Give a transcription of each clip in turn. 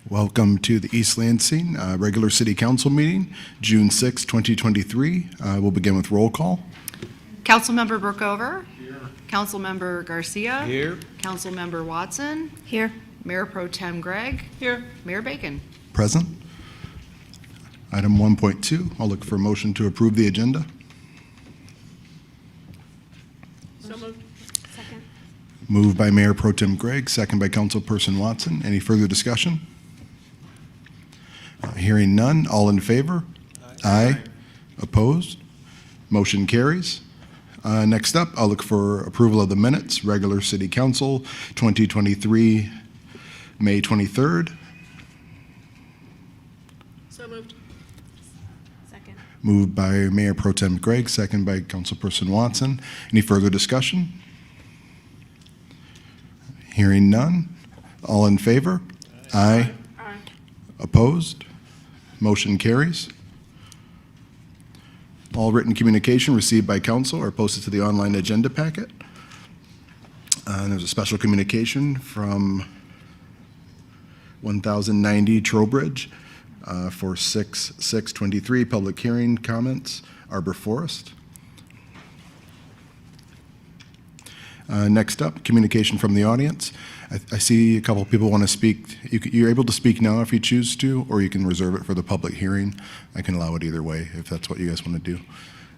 Welcome to the East Lansing regular City Council meeting, June 6, 2023. We'll begin with roll call. Councilmember Brookover. Here. Councilmember Garcia. Here. Councilmember Watson. Here. Mayor Pro Tem Gregg. Here. Mayor Bacon. Present. Item 1.2, I'll look for a motion to approve the agenda. So moved. Second. Moved by Mayor Pro Tem Gregg, second by Councilperson Watson. Any further discussion? Hearing none, all in favor? Aye. Opposed? Motion carries. Next up, I'll look for approval of the minutes, regular City Council 2023, May 23rd. So moved. Second. Moved by Mayor Pro Tem Gregg, second by Councilperson Watson. Any further discussion? Hearing none, all in favor? Aye. Aye. Opposed? Motion carries. All written communication received by council are posted to the online agenda packet. And there's a special communication from 1090 Trowbridge for 6/6/23 public hearing comments, Arbor Forest. Next up, communication from the audience. I see a couple of people want to speak. You're able to speak now if you choose to, or you can reserve it for the public hearing. I can allow it either way if that's what you guys want to do.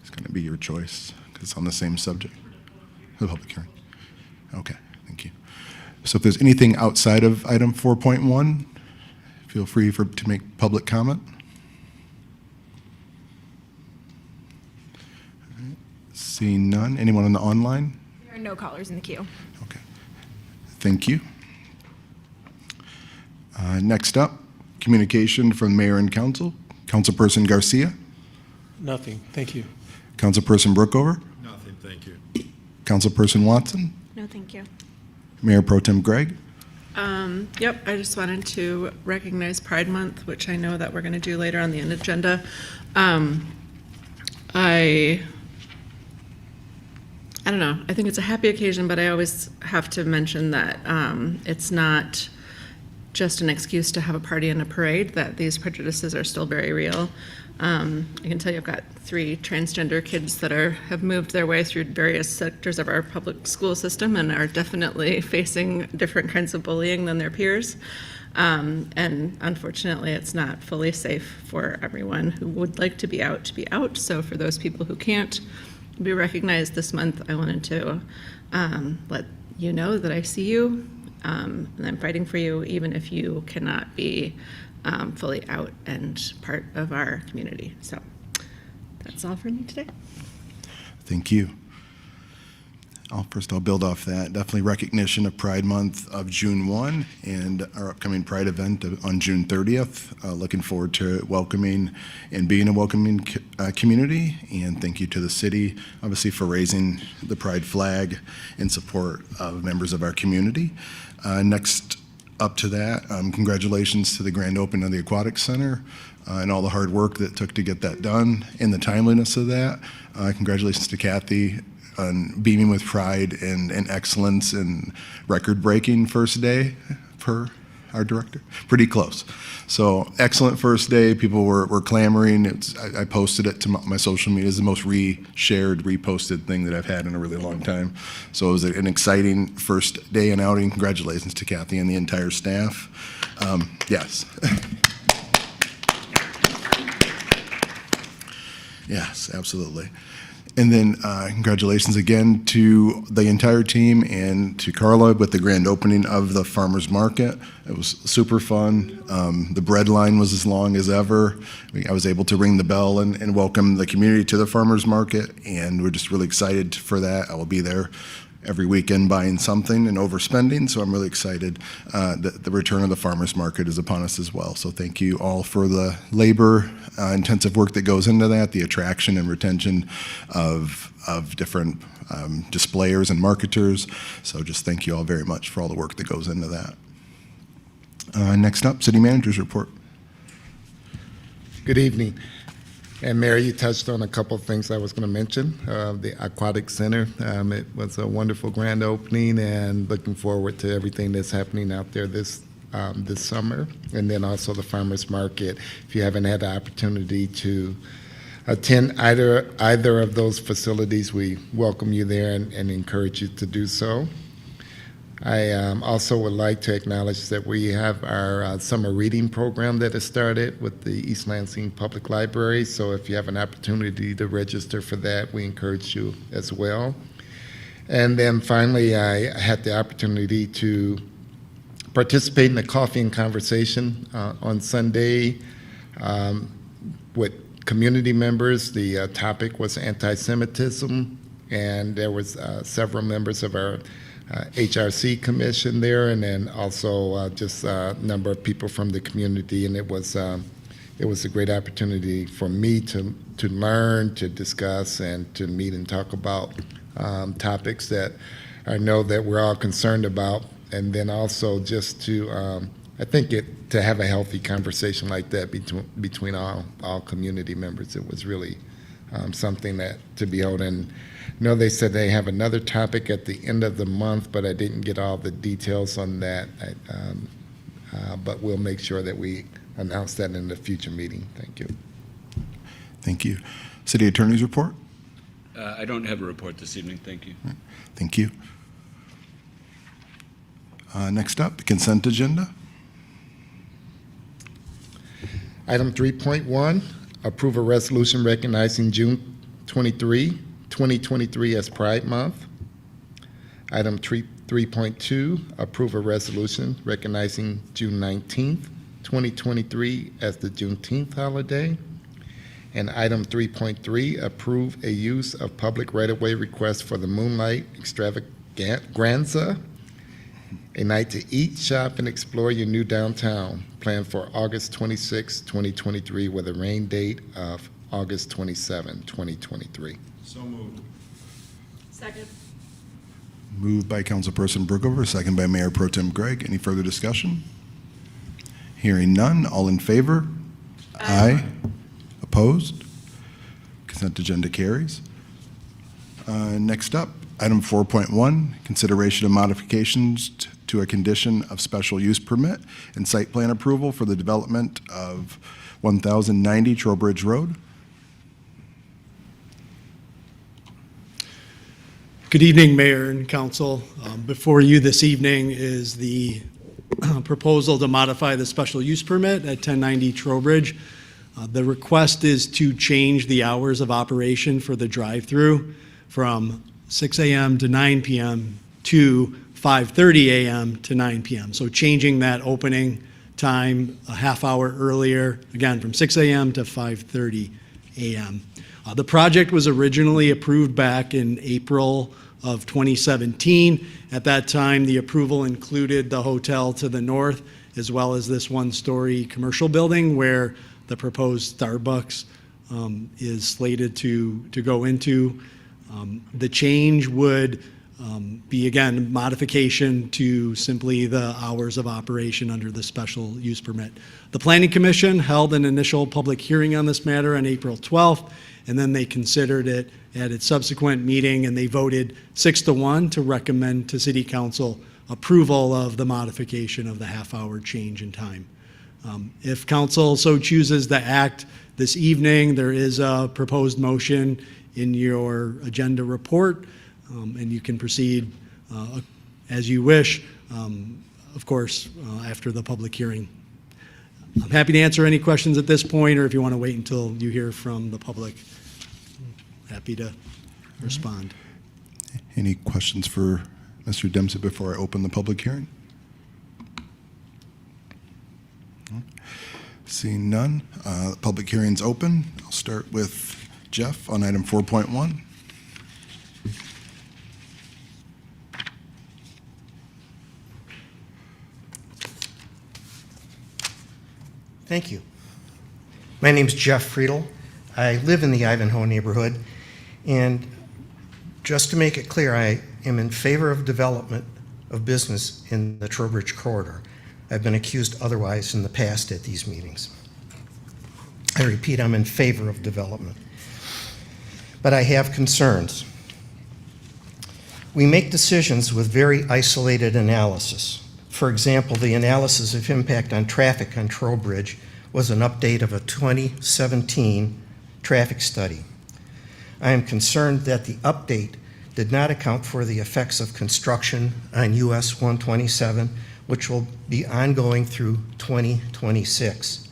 It's going to be your choice because it's on the same subject. The public hearing. Okay, thank you. So if there's anything outside of item 4.1, feel free to make public comment. All right. Seeing none. Anyone on the online? There are no callers in the queue. Okay. Thank you. Next up, communication from Mayor and Council. Councilperson Garcia. Nothing. Thank you. Councilperson Brookover. Nothing, thank you. Councilperson Watson. No, thank you. Mayor Pro Tem Gregg. Yep, I just wanted to recognize Pride Month, which I know that we're going to do later on the agenda. I don't know, I think it's a happy occasion, but I always have to mention that it's not just an excuse to have a party and a parade, that these prejudices are still very real. I can tell you I've got 3 transgender kids that have moved their way through various sectors of our public school system and are definitely facing different kinds of bullying than their peers. And unfortunately, it's not fully safe for everyone who would like to be out. So for those people who can't be recognized this month, I wanted to let you know that I see you and I'm fighting for you, even if you cannot be fully out and part of our community. So that's all for me today. Thank you. First, I'll build off that. Definitely recognition of Pride Month of June 1 and our upcoming Pride event on June 30th. Looking forward to welcoming and being a welcoming community. And thank you to the city, obviously, for raising the Pride flag in support of members of our community. Next up to that, congratulations to the grand opening of the Aquatic Center and all the hard work that it took to get that done and the timeliness of that. Congratulations to Kathy on beaming with pride and excellence and record-breaking first day per our director. Pretty close. So excellent first day. People were clamoring. I posted it to my social media. It's the most shared, reposted thing that I've had in a really long time. So it was an exciting first day and outing. Congratulations to Kathy and the entire staff. Yes. Yes, absolutely. And then congratulations again to the entire team and to Carla with the grand opening of the farmers market. It was super fun. The bread line was as long as ever. I was able to ring the bell and welcome the community to the farmers market, and we're just really excited for that. I will be there every weekend buying something and overspending, so I'm really excited that the return of the farmers market is upon us as well. So thank you all for the labor intensive work that goes into that, the attraction and retention of different displayers and marketers. So just thank you all very much for all the work that goes into that. Next up, City Manager's report. Good evening. And Mary, you touched on a couple of things I was going to mention. The Aquatic Center, it was a wonderful grand opening, and looking forward to everything that's happening out there this this summer. And then also the farmers market. If you haven't had the opportunity to attend either of those facilities, we welcome you there and encourage you to do so. I also would like to acknowledge that we have our summer reading program that has started with the East Lansing Public Library. So if you have an opportunity to register for that, we encourage you as well. And then finally, I had the opportunity to participate in the Coffee and Conversation on Sunday with community members. The topic was anti-Semitism, and there was several members of our HRC commission there, and then also just a number of people from the community, and it was a great opportunity for me to learn, to discuss, and to meet and talk about topics that I know that we're all concerned about, and then also just to I think to have a healthy conversation like that between all community members. It was really something that to behold. And I know they said they have another topic at the end of the month, but I didn't get all the details on that. But we'll make sure that we announce that in the future meeting. Thank you. Thank you. City Attorney's report? I don't have a report this evening, thank you. Thank you. Next up, the consent agenda. Item 3.1, approve a resolution recognizing June 23, 2023 as Pride Month. Item 3.2, approve a resolution recognizing June 19th, 2023 as the Juneteenth holiday. And item 3.3, approve a use of public right-of-way request for the Moonlight ExtravaGRANDza, a night to eat, shop, and explore your new downtown, planned for August 26, 2023, with a rain date of August 27, 2023. So moved. Second. Moved by Councilperson Brookover, second by Mayor Pro Tem Gregg. Any further discussion? Hearing none, all in favor? Aye. Opposed? Consent agenda carries. Next up, item 4.1, consideration of modifications to a condition of special use permit and site plan approval for the development of 1090 Trowbridge Road. Good evening, Mayor and Council. Before you this evening is the proposal to modify the special use permit at 1090 Trowbridge. The request is to change the hours of operation for the drive-through from 6 a.m. to 9 p.m. to 5:30 a.m. to 9 p.m. So changing that opening time a half hour earlier, again, from 6 a.m. to 5:30 a.m. The project was originally approved back in April of 2017. At that time, the approval included the hotel to the north, as well as this one-story commercial building where the proposed Starbucks is slated to go into. The change would be, again, modification to simply the hours of operation under the special use permit. The Planning Commission held an initial public hearing on this matter on April 12th, and then they considered it at its subsequent meeting, and they voted 6-1 to recommend to City Council approval of the modification of the half-hour change in time. If Council so chooses to act this evening, there is a proposed motion in your agenda report, and you can proceed as you wish, of course, after the public hearing. I'm happy to answer any questions at this point, or if you want to wait until you hear from the public, happy to respond. Any questions for Mr. Dempsey before I open the public hearing? Seeing none, public hearing's open. I'll start with Jeff on item 4.1. Thank you. My name is Jeff Friedel. I live in the Ivanhoe neighborhood, and just to make it clear, I am in favor of development of business in the Trowbridge corridor. I've been accused otherwise in the past at these meetings. I repeat, I'm in favor of development. But I have concerns. We make decisions with very isolated analysis. For example, the analysis of impact on traffic on Trowbridge was an update of a 2017 traffic study. I am concerned that the update did not account for the effects of construction on US 127, which will be ongoing through 2026.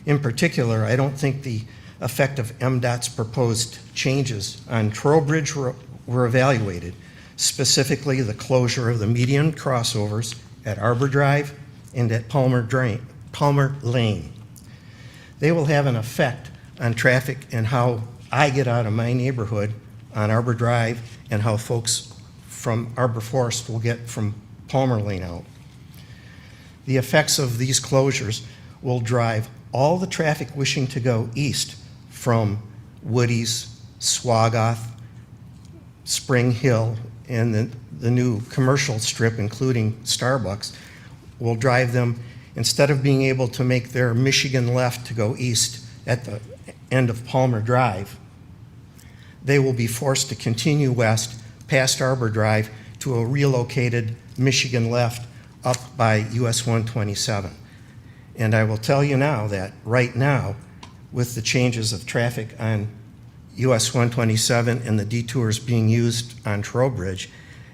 In particular, I don't think the effect of MDOT's proposed changes on Trowbridge were evaluated, specifically the closure of the median crossovers at Arbor Drive and at Palmer Lane. They will have an effect on traffic and how I get out of my neighborhood on Arbor Drive and how folks from Arbor Forest will get from Palmer Lane out. The effects of these closures will drive all the traffic wishing to go east from Woody's, Swagoth, Spring Hill, and the new commercial strip, including Starbucks, will drive them, instead of being able to make their Michigan left to go east at the end of Palmer Drive, they will be forced to continue west past Arbor Drive to a relocated Michigan left up by US 127. And I will tell you now that right now, with the changes of traffic on US 127 and the detours being used on Trowbridge,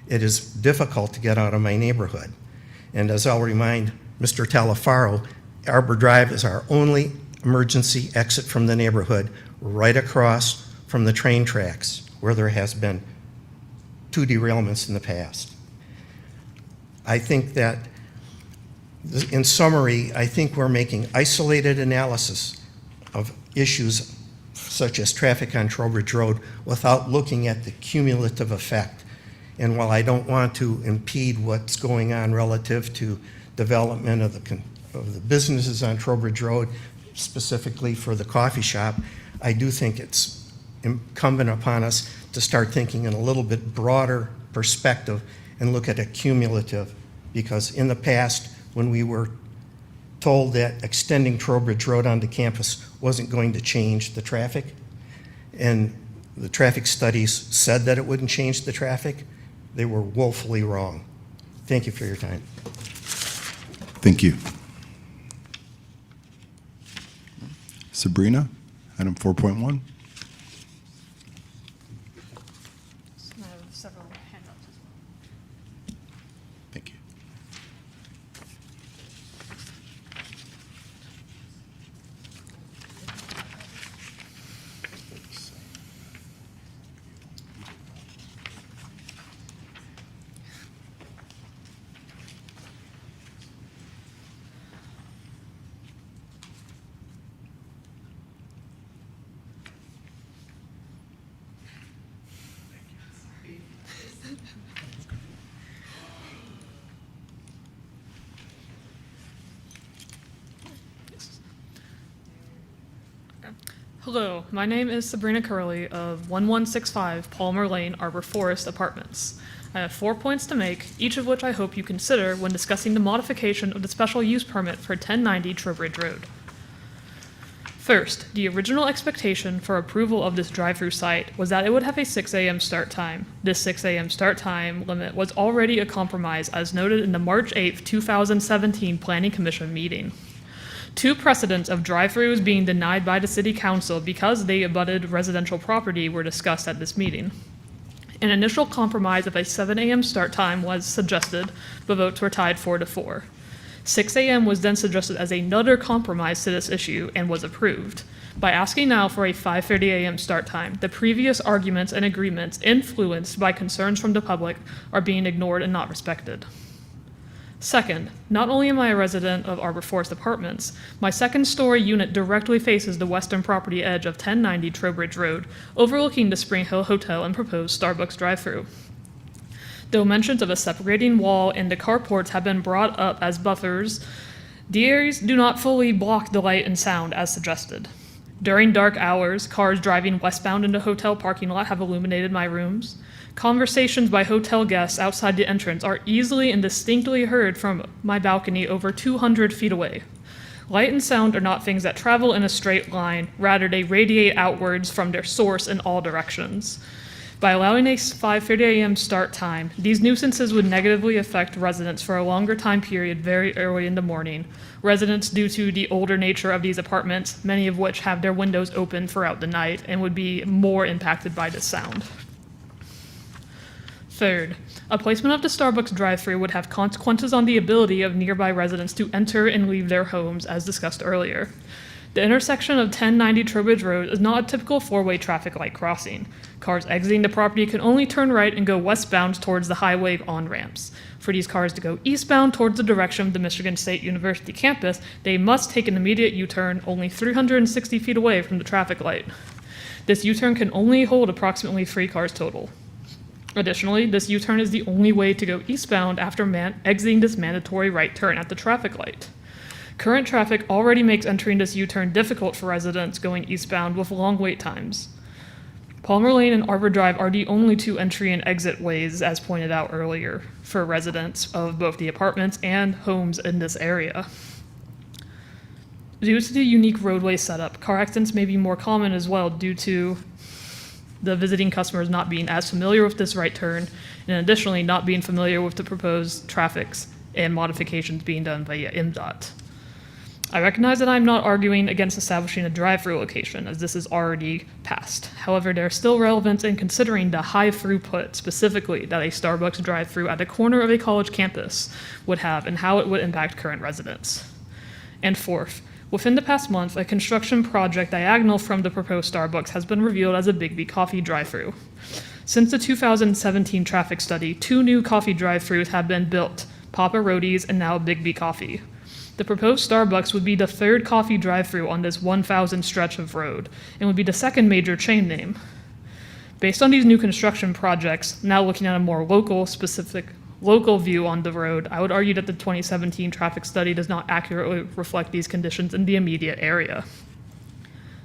it is difficult to get out of my neighborhood. And as I'll remind Mr. Talafaro, Arbor Drive is our only emergency exit from the neighborhood, right across from the train tracks, where there has been 2 derailments in the past. I think that, in summary, I think we're making isolated analysis of issues such as traffic on Trowbridge Road without looking at the cumulative effect. And while I don't want to impede what's going on relative to development of the businesses on Trowbridge Road, specifically for the coffee shop, I do think it's incumbent upon us to start thinking in a little bit broader perspective and look at a cumulative. Because in the past, when we were told that extending Trowbridge Road onto campus wasn't going to change the traffic, and the traffic studies said that it wouldn't change the traffic, they were woefully wrong. Thank you for your time. Thank you. Sabrina, item 4.1. Several handouts as well. Thank you. Hello, my name is Sabrina Curley of 1165 Palmer Lane, Arbor Forest Apartments. I have 4 points to make, each of which I hope you consider when discussing the modification of the special use permit for 1090 Trowbridge Road. First, the original expectation for approval of this drive-through site was that it would have a 6 a.m. start time. This 6 a.m. start time limit was already a compromise, as noted in the March 8, 2017 Planning Commission meeting. 2 precedents of drive-throughs being denied by the City Council because they abutted residential property were discussed at this meeting. An initial compromise of a 7 a.m. start time was suggested, but votes were tied 4-4. 6 a.m. was then suggested as another compromise to this issue and was approved. By asking now for a 5:30 a.m. start time, the previous arguments and agreements influenced by concerns from the public are being ignored and not respected. Second, not only am I a resident of Arbor Forest Apartments, my second-story unit directly faces the western property edge of 1090 Trowbridge Road, overlooking the Spring Hill Hotel and proposed Starbucks drive-thru. Though mentions of a separating wall and the carports have been brought up as buffers, the areas do not fully block the light and sound as suggested. During dark hours, cars driving westbound in the hotel parking lot have illuminated my rooms. Conversations by hotel guests outside the entrance are easily and distinctly heard from my balcony over 200 feet away. Light and sound are not things that travel in a straight line, rather they radiate outwards from their source in all directions. By allowing a 5:30 a.m. start time, these nuisances would negatively affect residents for a longer time period very early in the morning. Residents, due to the older nature of these apartments, many of which have their windows open throughout the night, and would be more impacted by this sound. Third, a placement of the Starbucks drive-thru would have consequences on the ability of nearby residents to enter and leave their homes, as discussed earlier. The intersection of 1090 Trowbridge Road is not a typical four-way traffic light crossing. Cars exiting the property can only turn right and go westbound towards the highway on-ramps. For these cars to go eastbound towards the direction of the Michigan State University campus, they must take an immediate U-turn only 360 feet away from the traffic light. This U-turn can only hold approximately 3 cars total. Additionally, this U-turn is the only way to go eastbound after exiting this mandatory right turn at the traffic light. Current traffic already makes entering this U-turn difficult for residents going eastbound with long wait times. Palmer Lane and Arbor Drive are the only 2 entry and exit ways, as pointed out earlier, for residents of both the apartments and homes in this area. Due to the unique roadway setup, car accidents may be more common as well due to the visiting customers not being as familiar with this right turn, and additionally not being familiar with the proposed traffics and modifications being done via MDOT. I recognize that I'm not arguing against establishing a drive-through location, as this is already passed. However, there is still relevance in considering the high throughput specifically that a Starbucks drive-through at the corner of a college campus would have and how it would impact current residents. And fourth, within the past month, a construction project diagonal from the proposed Starbucks has been revealed as a Big B Coffee drive-through. Since the 2017 traffic study, 2 new coffee drive-throughs have been built, Papa Roadies and now Big B Coffee. The proposed Starbucks would be the 3rd coffee drive-through on this 1,000 stretch of road and would be the 2nd major chain name. Based on these new construction projects, now looking at a more local view on the road, I would argue that the 2017 traffic study does not accurately reflect these conditions in the immediate area.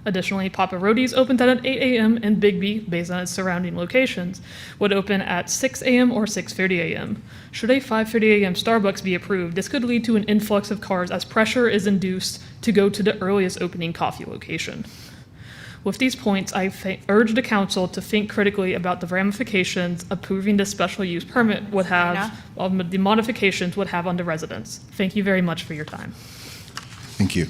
Additionally, Papa Roadies opened at 8 a.m. and Big B, based on its surrounding locations, would open at 6 a.m. or 6:30 a.m. Should a 5:30 a.m. Starbucks be approved, this could lead to an influx of cars as pressure is induced to go to the earliest opening coffee location. With these points, I urge the council to think critically about the ramifications approving this special use permit would have, the modifications would have on the residents. Thank you very much for your time. Thank you.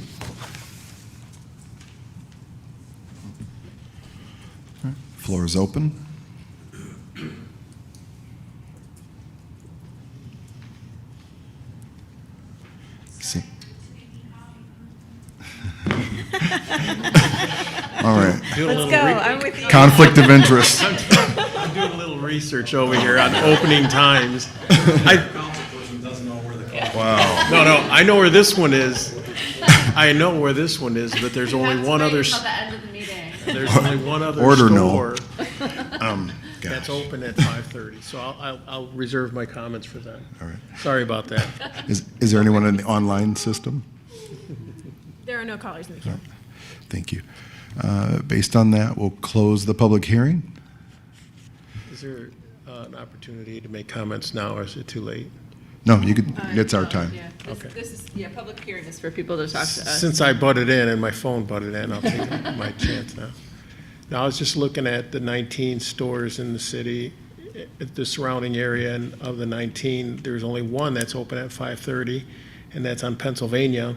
Floor is open. See. All right. Let's go. I'm with you. Conflict of interest. I'm doing a little research over here on opening times. Wow. No, I know where this one is. I know where this one is, but there's only one other. There's only one other Order store Gosh. that's open at 5:30. So I'll reserve my comments for that. All right. Sorry about that. Is there anyone in the online system? There are no callers in the queue. Thank you. Based on that, we'll close the public hearing. Is there an opportunity to make comments now, or is it too late? No, you could, it's our time. Okay. This is, public hearing is for people to talk to us. Since I butted in and my phone butted in, I'll take my chance now. Now, I was just looking at the 19 stores in the city, the surrounding area, and of the 19, there's only one that's open at 5:30, and that's on Pennsylvania.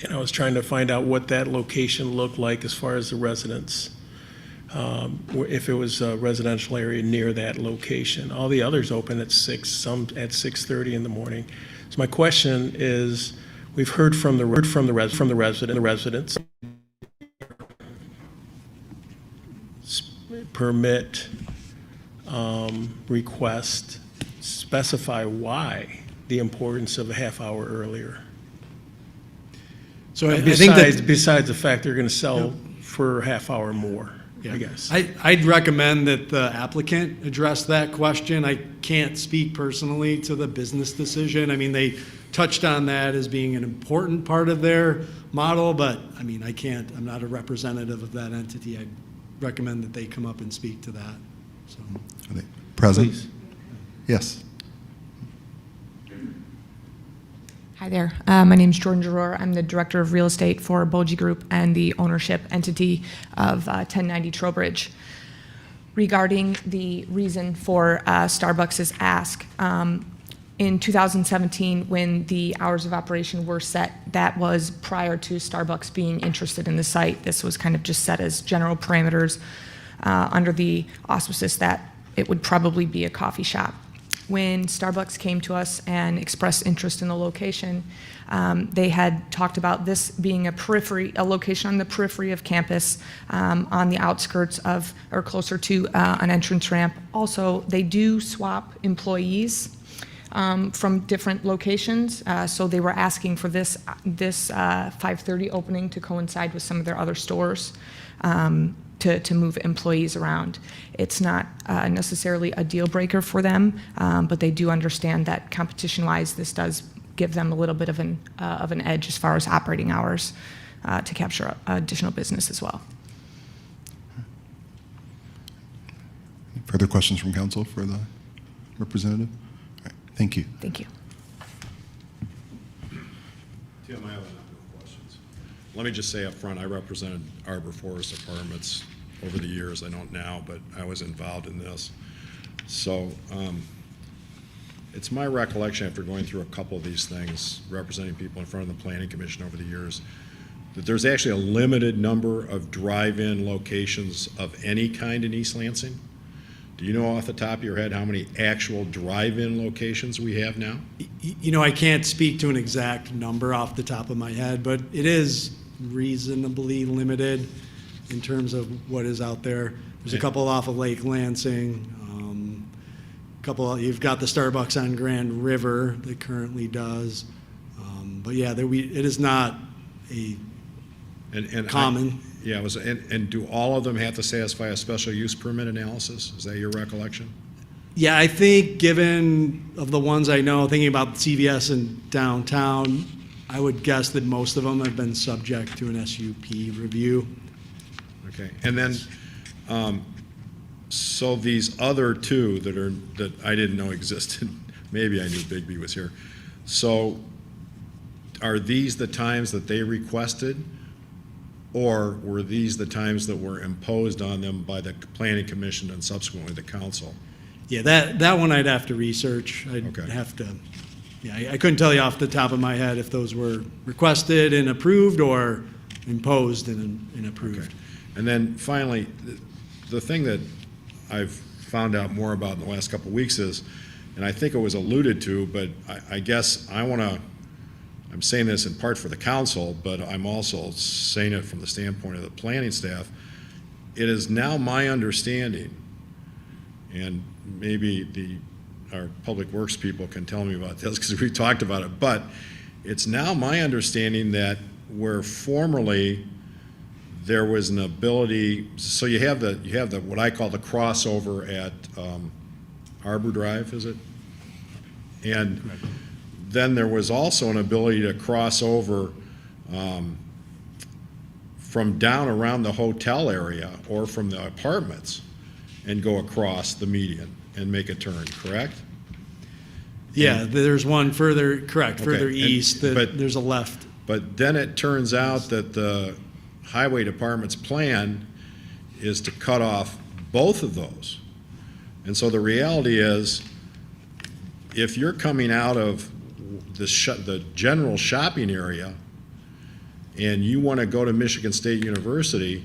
And I was trying to find out what that location looked like as far as the residents, if it was a residential area near that location. All the others open at 6, some at 6:30 in the morning. So my question is, we've heard from the residents permit request specify why the importance of a half hour earlier. So I think that, Besides the fact they're going to sell for a half hour more, I guess. I'd recommend that the applicant address that question. I can't speak personally to the business decision. I mean, they touched on that as being an important part of their model, but I mean, I'm not a representative of that entity. I'd recommend that they come up and speak to that. So. Are they present? Please. Yes. Hi there. My name is Jordan Giroir. I'm the Director of Real Estate for Boji Group and the ownership entity of 1090 Trowbridge. regarding the reason for Starbucks' ask. In 2017, when the hours of operation were set, that was prior to Starbucks being interested in the site. This was kind of just set as general parameters under the auspices that it would probably be a coffee shop. When Starbucks came to us and expressed interest in the location, they had talked about this being a location on the periphery of campus, on the outskirts of, or closer to an entrance ramp. Also, they do swap employees from different locations, so they were asking for this 5:30 opening to coincide with some of their other stores. To move employees around. It's not necessarily a deal breaker for them, but they do understand that competition-wise, this does give them a little bit of an edge as far as operating hours to capture additional business as well. Further questions from council for the representative? All right, thank you. Thank you. Tim, I have a number of questions. Let me just say up front, I represented Arbor Forest Apartments over the years. I don't now, but I was involved in this. So it's my recollection after going through a couple of these things, representing people in front of the Planning Commission over the years, that there's actually a limited number of drive-in locations of any kind in East Lansing. Do you know off the top of your head how many actual drive-in locations we have now? You know, I can't speak to an exact number off the top of my head, but it is reasonably limited in terms of what is out there. There's a couple off of Lake Lansing. You've got the Starbucks on Grand River that currently does. But yeah, it is not a common. And do all of them have to satisfy a special use permit analysis? Is that your recollection? Yeah, I think given of the ones I know, thinking about CVS and downtown, I would guess that most of them have been subject to an SUP review. Okay, and then, so these other two that I didn't know existed, maybe I knew Bigby was here. So are these the times that they requested? Or were these the times that were imposed on them by the Planning Commission and subsequently the council? Yeah, that one I'd have to research. I'd have to, I couldn't tell you off the top of my head if those were requested and approved or imposed and approved. Okay. And then finally, the thing that I've found out more about in the last couple of weeks is, and I think it was alluded to, but I guess I'm saying this in part for the council, but I'm also saying it from the standpoint of the planning staff. It is now my understanding, and maybe our public works people can tell me about this because we talked about it, but it's now my understanding that where formerly there was an ability, so you have the what I call the crossover at Arbor Drive, is it? And then there was also an ability to cross over from down around the hotel area or from the apartments and go across the median and make a turn, correct? Yeah, there's one further, correct, further east, but there's a left. But then it turns out that the Highway Department's plan is to cut off both of those. And so the reality is, if you're coming out of the general shopping area and you want to go to Michigan State University,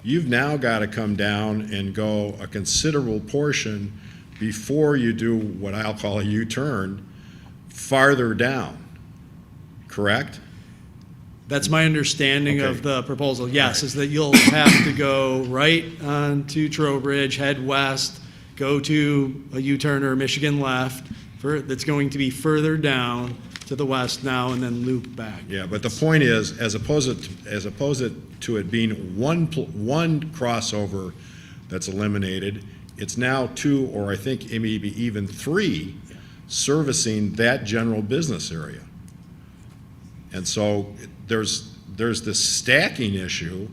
you've now got to come down and go a considerable portion before you do what I'll call a U-turn farther down, correct? That's my understanding of the proposal, yes, is that you'll have to go right onto Trowbridge, head west, go to a U-turn or a Michigan left, that's going to be further down to the west now and then loop back. Yeah, but the point is, as opposed to it being one crossover that's eliminated, it's now two, or I think maybe even three, servicing that general business area. And so there's this stacking issue,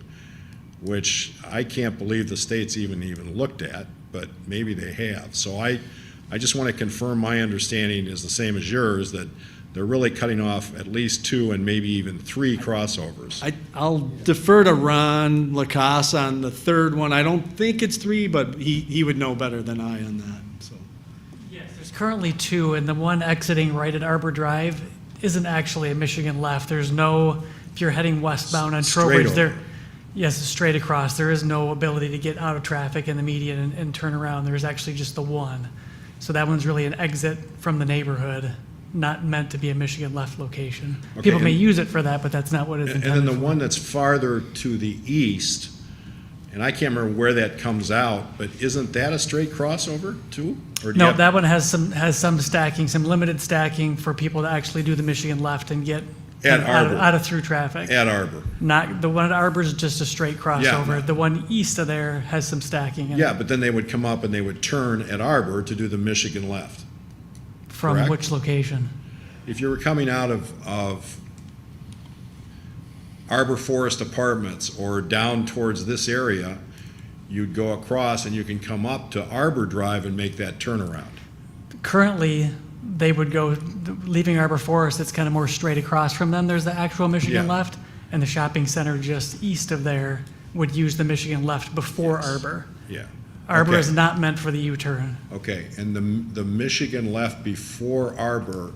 which I can't believe the state's even looked at, but maybe they have. So I just want to confirm my understanding is the same as yours, that they're really cutting off at least 2 and maybe even 3 crossovers. I'll defer to Ron Lacasse on the third one. I don't think it's 3, but he would know better than I on that, so. Yes, there's currently 2, and the one exiting right at Arbor Drive isn't actually a Michigan left. There's no, if you're heading westbound on Straight Trowbridge, over. there, yes, straight across. There is no ability to get out of traffic in the median and turn around. There's actually just the one. So that one's really an exit from the neighborhood, not meant to be a Michigan left location. Okay, People may and- use it for that, but that's not what it's And intended then for. the one that's farther to the east, and I can't remember where that comes out, but isn't that a straight crossover too? Or do you No, have- that one has some stacking, some limited stacking for people to actually do the Michigan left and get At out Arbor. of through traffic. At Arbor. Not, the one at Arbor is just a straight crossover. Yeah. The one east of there has some stacking in it. Yeah, but then they would come up and they would turn at Arbor to do the Michigan left. From correct? which location? If you were coming out of Arbor Forest Apartments or down towards this area, you'd go across and you can come up to Arbor Drive and make that turnaround. Currently, they would go, leaving Arbor Forest, it's kind of more straight across from them. There's the actual Michigan Yeah. left, and the shopping center just east of there would use the Michigan left before Yes. Arbor. Yeah. Arbor Okay. is not meant for the U-turn. Okay, and the Michigan left before Arbor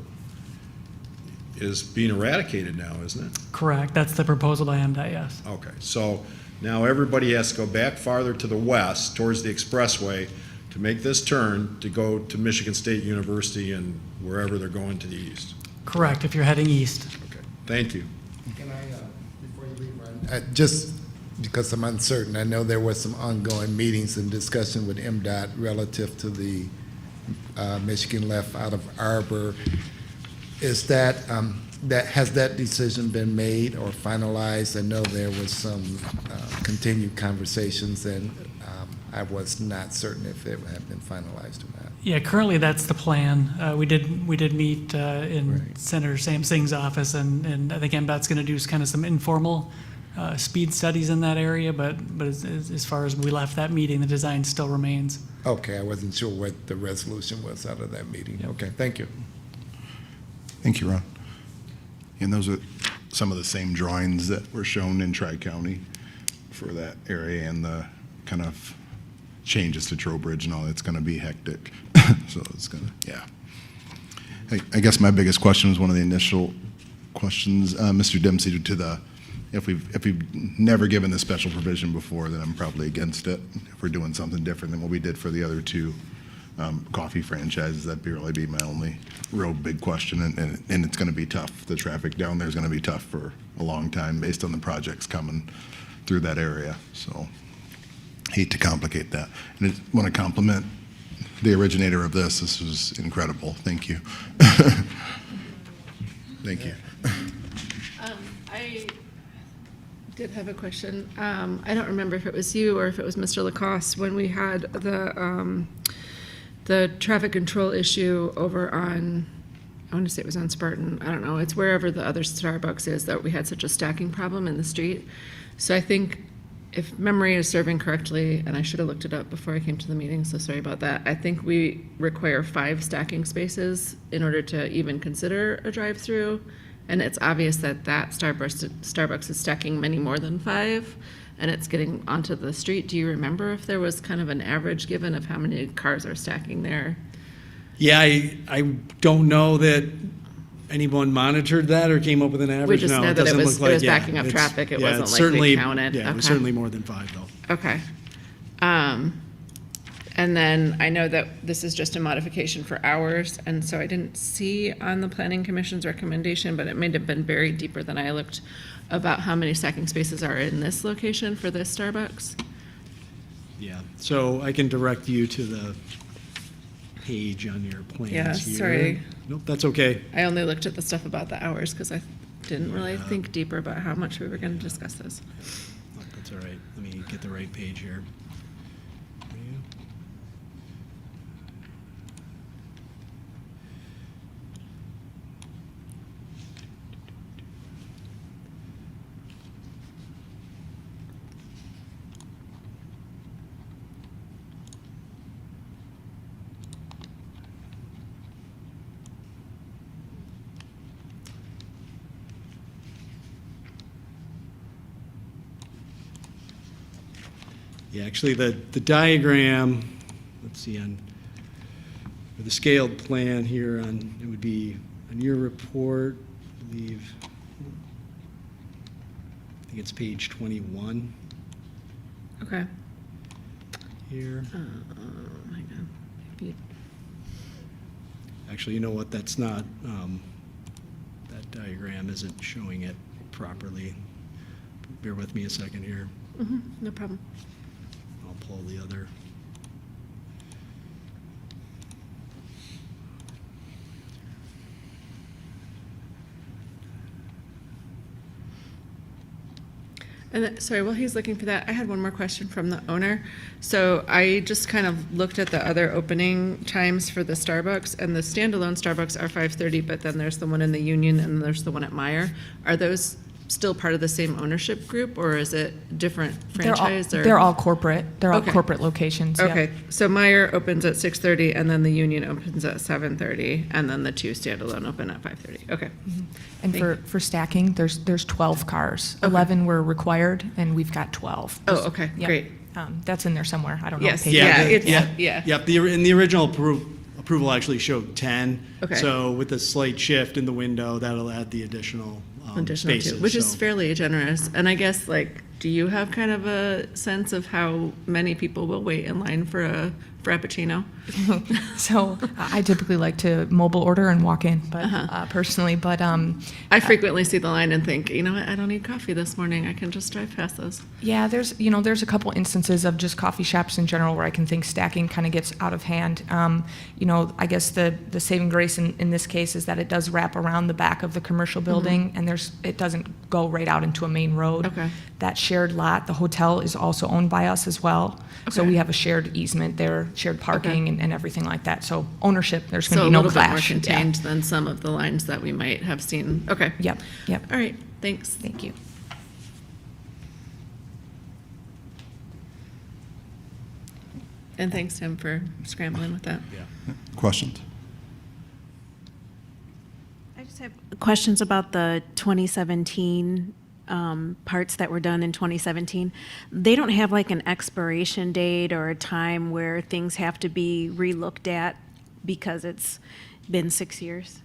is being eradicated now, isn't it? Correct. That's the proposal by MDOT, yes. Okay, so now everybody has to go back farther to the west towards the expressway to make this turn to go to Michigan State University and wherever they're going to the east. Correct, if you're heading east. Okay, thank you. Can I, before you leave, Ron, just because I'm uncertain, I know there were some ongoing meetings and discussion with MDOT relative to the Michigan left out of Arbor. Is that, has that decision been made or finalized? I know there was some continued conversations, and I was not certain if they have been finalized or not. Yeah, currently that's the plan. We did meet in Right. Senator Sam Singh's office, and I think MDOT's going to do kind of some informal speed studies in that area, but as far as we left that meeting, the design still remains. Okay, I wasn't sure what the resolution was out of that meeting. Okay, thank you. Thank you, Ron. And those are some of the same drawings that were shown in Tri-County for that area and the kind of changes to Trowbridge and all. It's going to be hectic. So it's going to, yeah. I guess my biggest question was one of the initial questions, Mr. Dempsey, to the, if we've never given this special provision before, then I'm probably against it. If we're doing something different than what we did for the other 2 coffee franchises, that'd really be my only real big question, and it's going to be tough. The traffic down there is going to be tough for a long time based on the projects coming through that area. So hate to complicate that. And I want to compliment the originator of this. This was incredible. Thank you. Thank you. I did have a question. I don't remember if it was you or if it was Mr. Lacoste when we had the traffic control issue over on, I want to say it was on Spartan. I don't know. It's wherever the other Starbucks is that we had such a stacking problem in the street. So I think if memory is serving correctly, and I should have looked it up before I came to the meeting, so sorry about that. I think we require 5 stacking spaces in order to even consider a drive-through. And it's obvious that Starbucks is stacking many more than 5, and it's getting onto the street. Do you remember if there was kind of an average given of how many cars are stacking there? Yeah, I don't know that anyone monitored that or came up with an average. just No, know that it doesn't was- look it was yeah, backing up it's- traffic. It yeah, wasn't it's like they certainly- counted. Yeah, it was Okay. certainly more than 5, though. Okay. And then I know that this is just a modification for hours, and so I didn't see on the Planning Commission's recommendation, but it may have been buried deeper than I looked, about how many stacking spaces are in this location for this Starbucks. Yeah, so I can direct you to the page on your plans Yeah, here. sorry. Nope, that's okay. I only looked at the stuff about the hours because I didn't really Yeah. think deeper about how much we were going to discuss this. That's all right. Let me get the right page here. Yeah, actually, the diagram, let's see, on the scaled plan here on, it would be on your report, I believe, I think it's page 21 Okay. here. Hang on. Maybe- Actually, you know what, that's not, that diagram isn't showing it properly. Bear with me a second here. No problem. I'll pull the other. And then, sorry, while he's looking for that, I had one more question from the owner. So I just kind of looked at the other opening times for the Starbucks, and the standalone Starbucks are 5:30, but then there's the one in the Union and there's the one at Meyer. Are those still part of the same ownership group, or is it different franchise? They're all corporate. They're all Okay. corporate locations. Yep. Okay, so Meyer opens at 6:30, and then the Union opens at 7:30, and then the two standalone open at 5:30. Okay. And Thank for stacking, there's 12 cars. 11 were required, and we've got 12. Oh, okay, Yep. great. That's in there somewhere. I don't know. Yes, what page yeah, it is. it's, yeah. Yep, and the original approval actually showed 10. Okay. So with a slight shift in the window, that'll add the additional Additional two, spaces. which is so. fairly generous. And I guess, like, do you have kind of a sense of how many people will wait in line for a Frappuccino? So I typically like to mobile order and walk in, but personally, but I frequently see the line and think, you know what, I don't need coffee this morning. I can just drive past those. yeah, there's a couple instances of just coffee shops in general where I can think stacking kind of gets out of hand. I guess the saving grace in this case is that it does wrap around the back of the commercial building, and it doesn't go right out into a main road. Okay. That shared lot, the hotel is also owned by us as well. So Okay. we have a shared easement there, shared parking and everything like that. So ownership, there's going So to a be no little bit more clash. Yeah. contained than some of the lines that we might have seen. Okay. Yep. All right, thanks. Thank you. And thanks, Tim, for scrambling with that. Questions? I just have questions about the 2017 parts that were done in 2017. They don't have like an expiration date or a time where things have to be relooked at because it's been 6 years?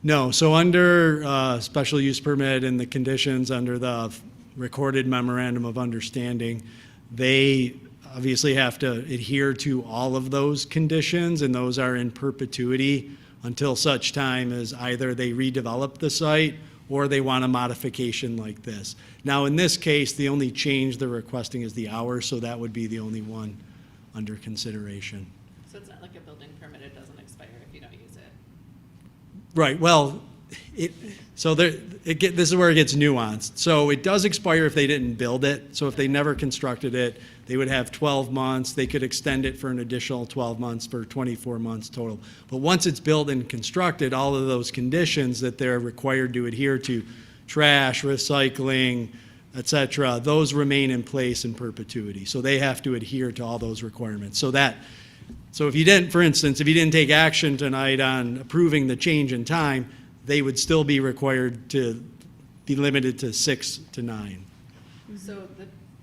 No, so under special use permit and the conditions under the recorded memorandum of understanding, they obviously have to adhere to all of those conditions, and those are in perpetuity until such time as either they redevelop the site or they want a modification like this. Now, in this case, the only change they're requesting is the hours, so that would be the only one under consideration. So it's not like a building permit, it doesn't expire if you don't use it. Right, well, this is where it gets nuanced. So it does expire if they didn't build it. So if they never constructed it, they would have 12 months. They could extend it for an additional 12 months for 24 months total. But once it's built and constructed, all of those conditions that they're required to adhere to, trash, recycling, et cetera, those remain in place in perpetuity. So they have to adhere to all those requirements. So if you didn't, for instance, if you didn't take action tonight on approving the change in time, they would still be required to be limited to 6 to 9. So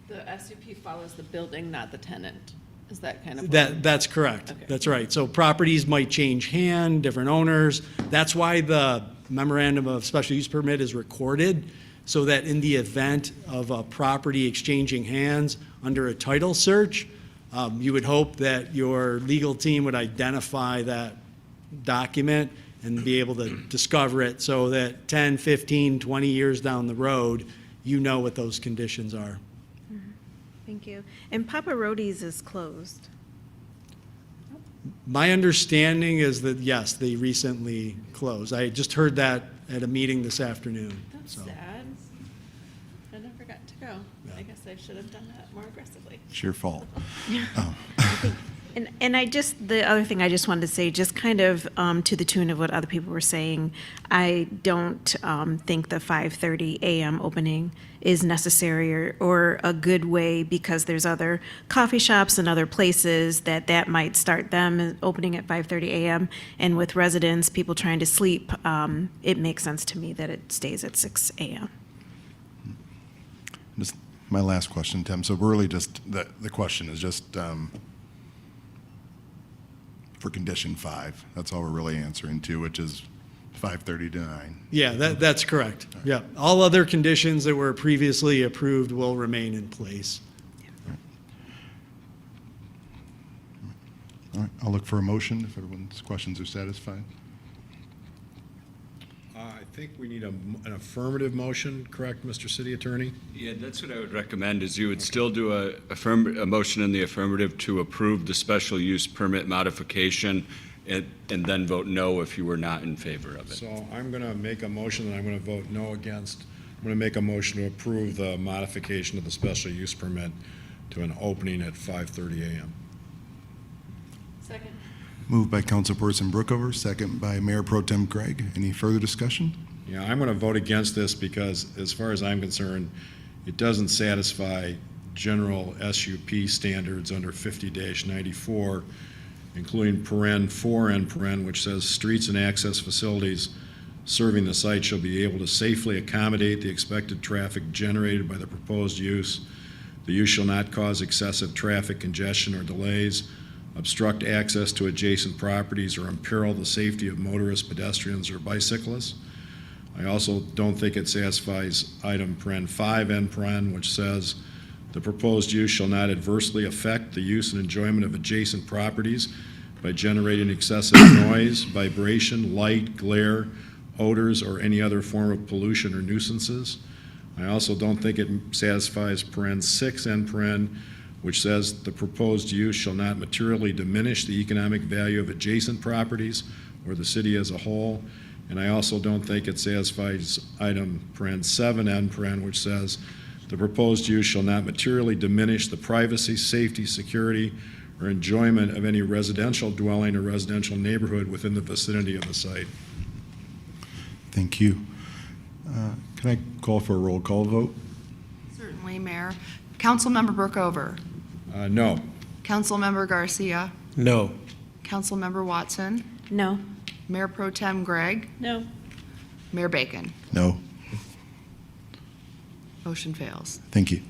the SUP follows the building, not the tenant. Is that kind of? That's correct. Okay. That's right. So properties might change hand, different owners. That's why the memorandum of special use permit is recorded, so that in the event of a property exchanging hands under a title search, you would hope that your legal team would identify that document and be able to discover it so that 10, 15, 20 years down the road, you know what those conditions are. Thank you. And Papa Rodi's is closed. My understanding is that, yes, they recently closed. I just heard that at a meeting this afternoon. That's so. sad. I never got to go. I guess I should have done that more aggressively. It's your fault. And the other thing I just wanted to say, just kind of to the tune of what other people were saying, I don't think the 5:30 a.m. opening is necessary or a good way, because there's other coffee shops and other places that might start them opening at 5:30 a.m. And with residents, people trying to sleep, it makes sense to me that it stays at 6 a.m. My last question, Tim. So we're really just, the question is just for condition 5. That's all we're really answering to, which is 5:30 to 9. Yeah, that's correct. Yeah. All other conditions that were previously approved will remain in place. All right, I'll look for a motion if everyone's questions are satisfied. I think we need an affirmative motion, correct, Mr. City Attorney? Yeah, that's what I would recommend, is you would still do a motion in the affirmative to approve the special use permit modification and then vote no if you were not in favor of it. So I'm going to make a motion that I'm going to vote no against. I'm going to make a motion to approve the modification of the special use permit to an opening at 5:30 a.m. Second. Moved by Councilperson Brookover, second by Mayor Pro Tem Gregg. Any further discussion? Yeah, I'm going to vote against this because, as far as I'm concerned, it doesn't satisfy general SUP standards under 50-94, including paren 4N, which says streets and access facilities serving the site shall be able to safely accommodate the expected traffic generated by the proposed use. The use shall not cause excessive traffic congestion or delays, obstruct access to adjacent properties, or imperil the safety of motorists, pedestrians, or bicyclists. I also don't think it satisfies item paren 5N, which says the proposed use shall not adversely affect the use and enjoyment of adjacent properties by generating excessive noise, vibration, light, glare, odors, or any other form of pollution or nuisances. I also don't think it satisfies paren 6N, which says the proposed use shall not materially diminish the economic value of adjacent properties or the city as a whole. And I also don't think it satisfies item paren 7N, which says the proposed use shall not materially diminish the privacy, safety, security, or enjoyment of any residential dwelling or residential neighborhood within the vicinity of the site. Thank you. Can I call for a roll call vote? Certainly, Mayor. Councilmember Brookover. No. Councilmember Garcia. No. Councilmember Watson. No. Mayor Pro Tem Gregg. No. Mayor Bacon. No. Motion fails. Thank you.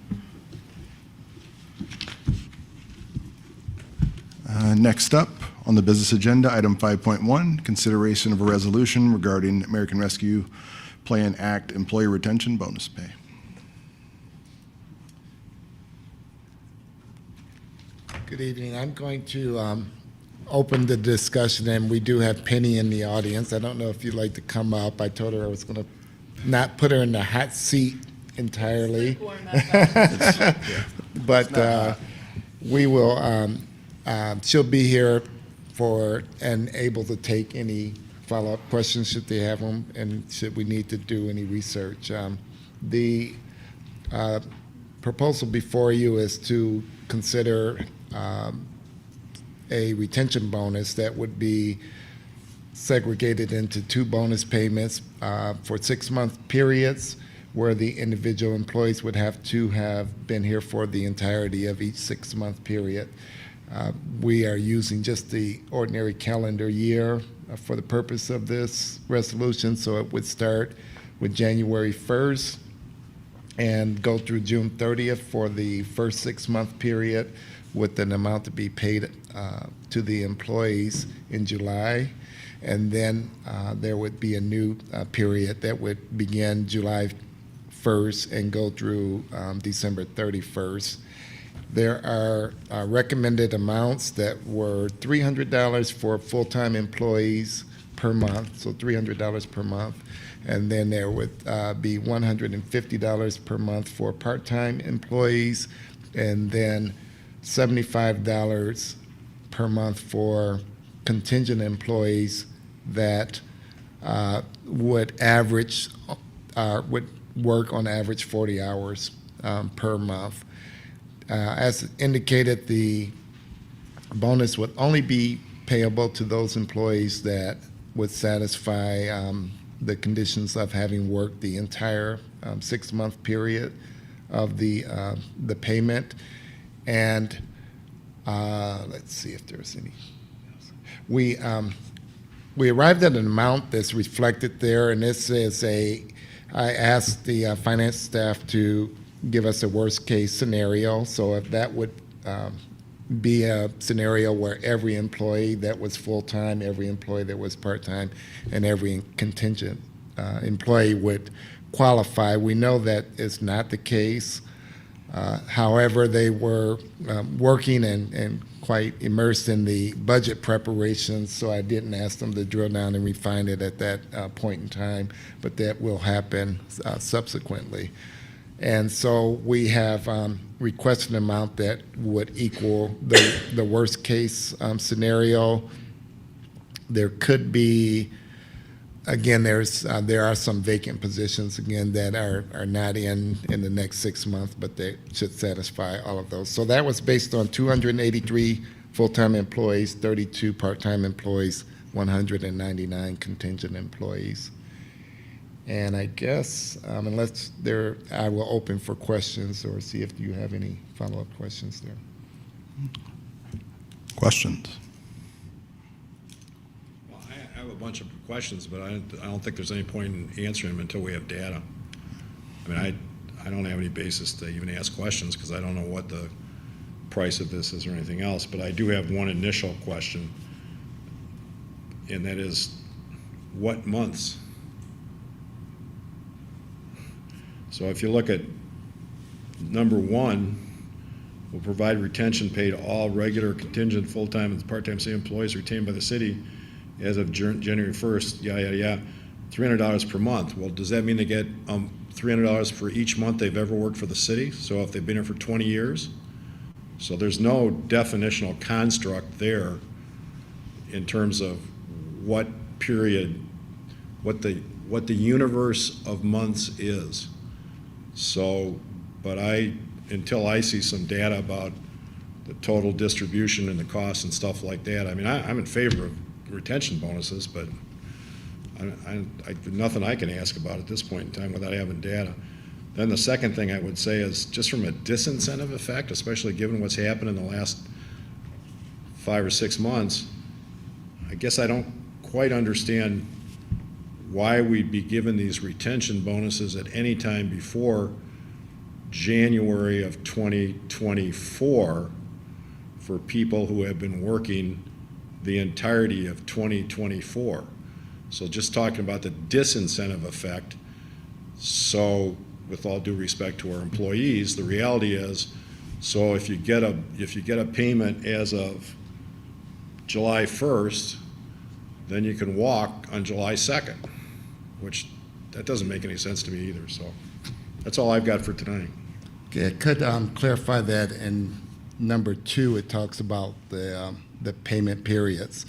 Next up on the business agenda, item 5.1, consideration of a resolution regarding American Rescue Plan Act employee retention bonus pay. Good evening. I'm going to open the discussion, and we do have Penny in the audience. I don't know if you'd like to come up. I told her I was going to not put her in the hot seat entirely. But we will, she'll be here for and able to take any follow-up questions should they have them, and should we need to do any research. The proposal before you is to consider a retention bonus that would be segregated into 2 bonus payments for 6-month periods, where the individual employees would have to have been here for the entirety of each 6-month period. We are using just the ordinary calendar year for the purpose of this resolution, so it would start with January 1st and go through June 30th for the first 6-month period, with an amount to be paid to the employees in July. And then there would be a new period that would begin July 1st and go through December 31st. There are recommended amounts that were $300 for full-time employees per month, so $300 per month. And then there would be $150 per month for part-time employees, and then $75 per month for contingent employees that would work on average 40 hours per month. As indicated, the bonus would only be payable to those employees that would satisfy the conditions of having worked the entire 6-month period of the payment. And let's see if there's any else. We arrived at an amount that's reflected there, and this is I asked the finance staff to give us a worst-case scenario. So if that would be a scenario where every employee that was full-time, every employee that was part-time, and every contingent employee would qualify. We know that is not the case. However, they were working and quite immersed in the budget preparations, so I didn't ask them to drill down and refine it at that point in time, but that will happen subsequently. And so we have requested an amount that would equal the worst-case scenario. There could be, again, there are some vacant positions, again, that are not in the next 6 months, but they should satisfy all of those. So that was based on 283 full-time employees, 32 part-time employees, 199 contingent employees. And I guess, unless I will open for questions or see if you have any follow-up questions there. Questions? Well, I have a bunch of questions, but I don't think there's any point in answering them until we have data. I mean, I don't have any basis to even ask questions because I don't know what the price of this is or anything else, but I do have one initial question, and that is, what months? So if you look at number 1, will provide retention pay to all regular, contingent, full-time, and part-time city employees retained by the city as of January 1st, $300 per month. Well, does that mean they get $300 for each month they've ever worked for the city? So if they've been here for 20 years? So there's no definitional construct there in terms of what period, what the universe of months is. So, but until I see some data about the total distribution and the costs and stuff like that, I mean, I'm in favor of retention bonuses, but nothing I can ask about at this point in time without having data. Then the second thing I would say is, just from a disincentive effect, especially given what's happened in the last 5 or 6 months, I guess I don't quite understand why we'd be given these retention bonuses at any time before January of 2024 for people who have been working the entirety of 2024. So just talking about the disincentive effect. So with all due respect to our employees, the reality is, so if you get a payment as of July 1st, then you can walk on July 2nd, which that doesn't make any sense to me either. So that's all I've got for tonight. Okay, I could clarify that in number 2, it talks about the payment periods.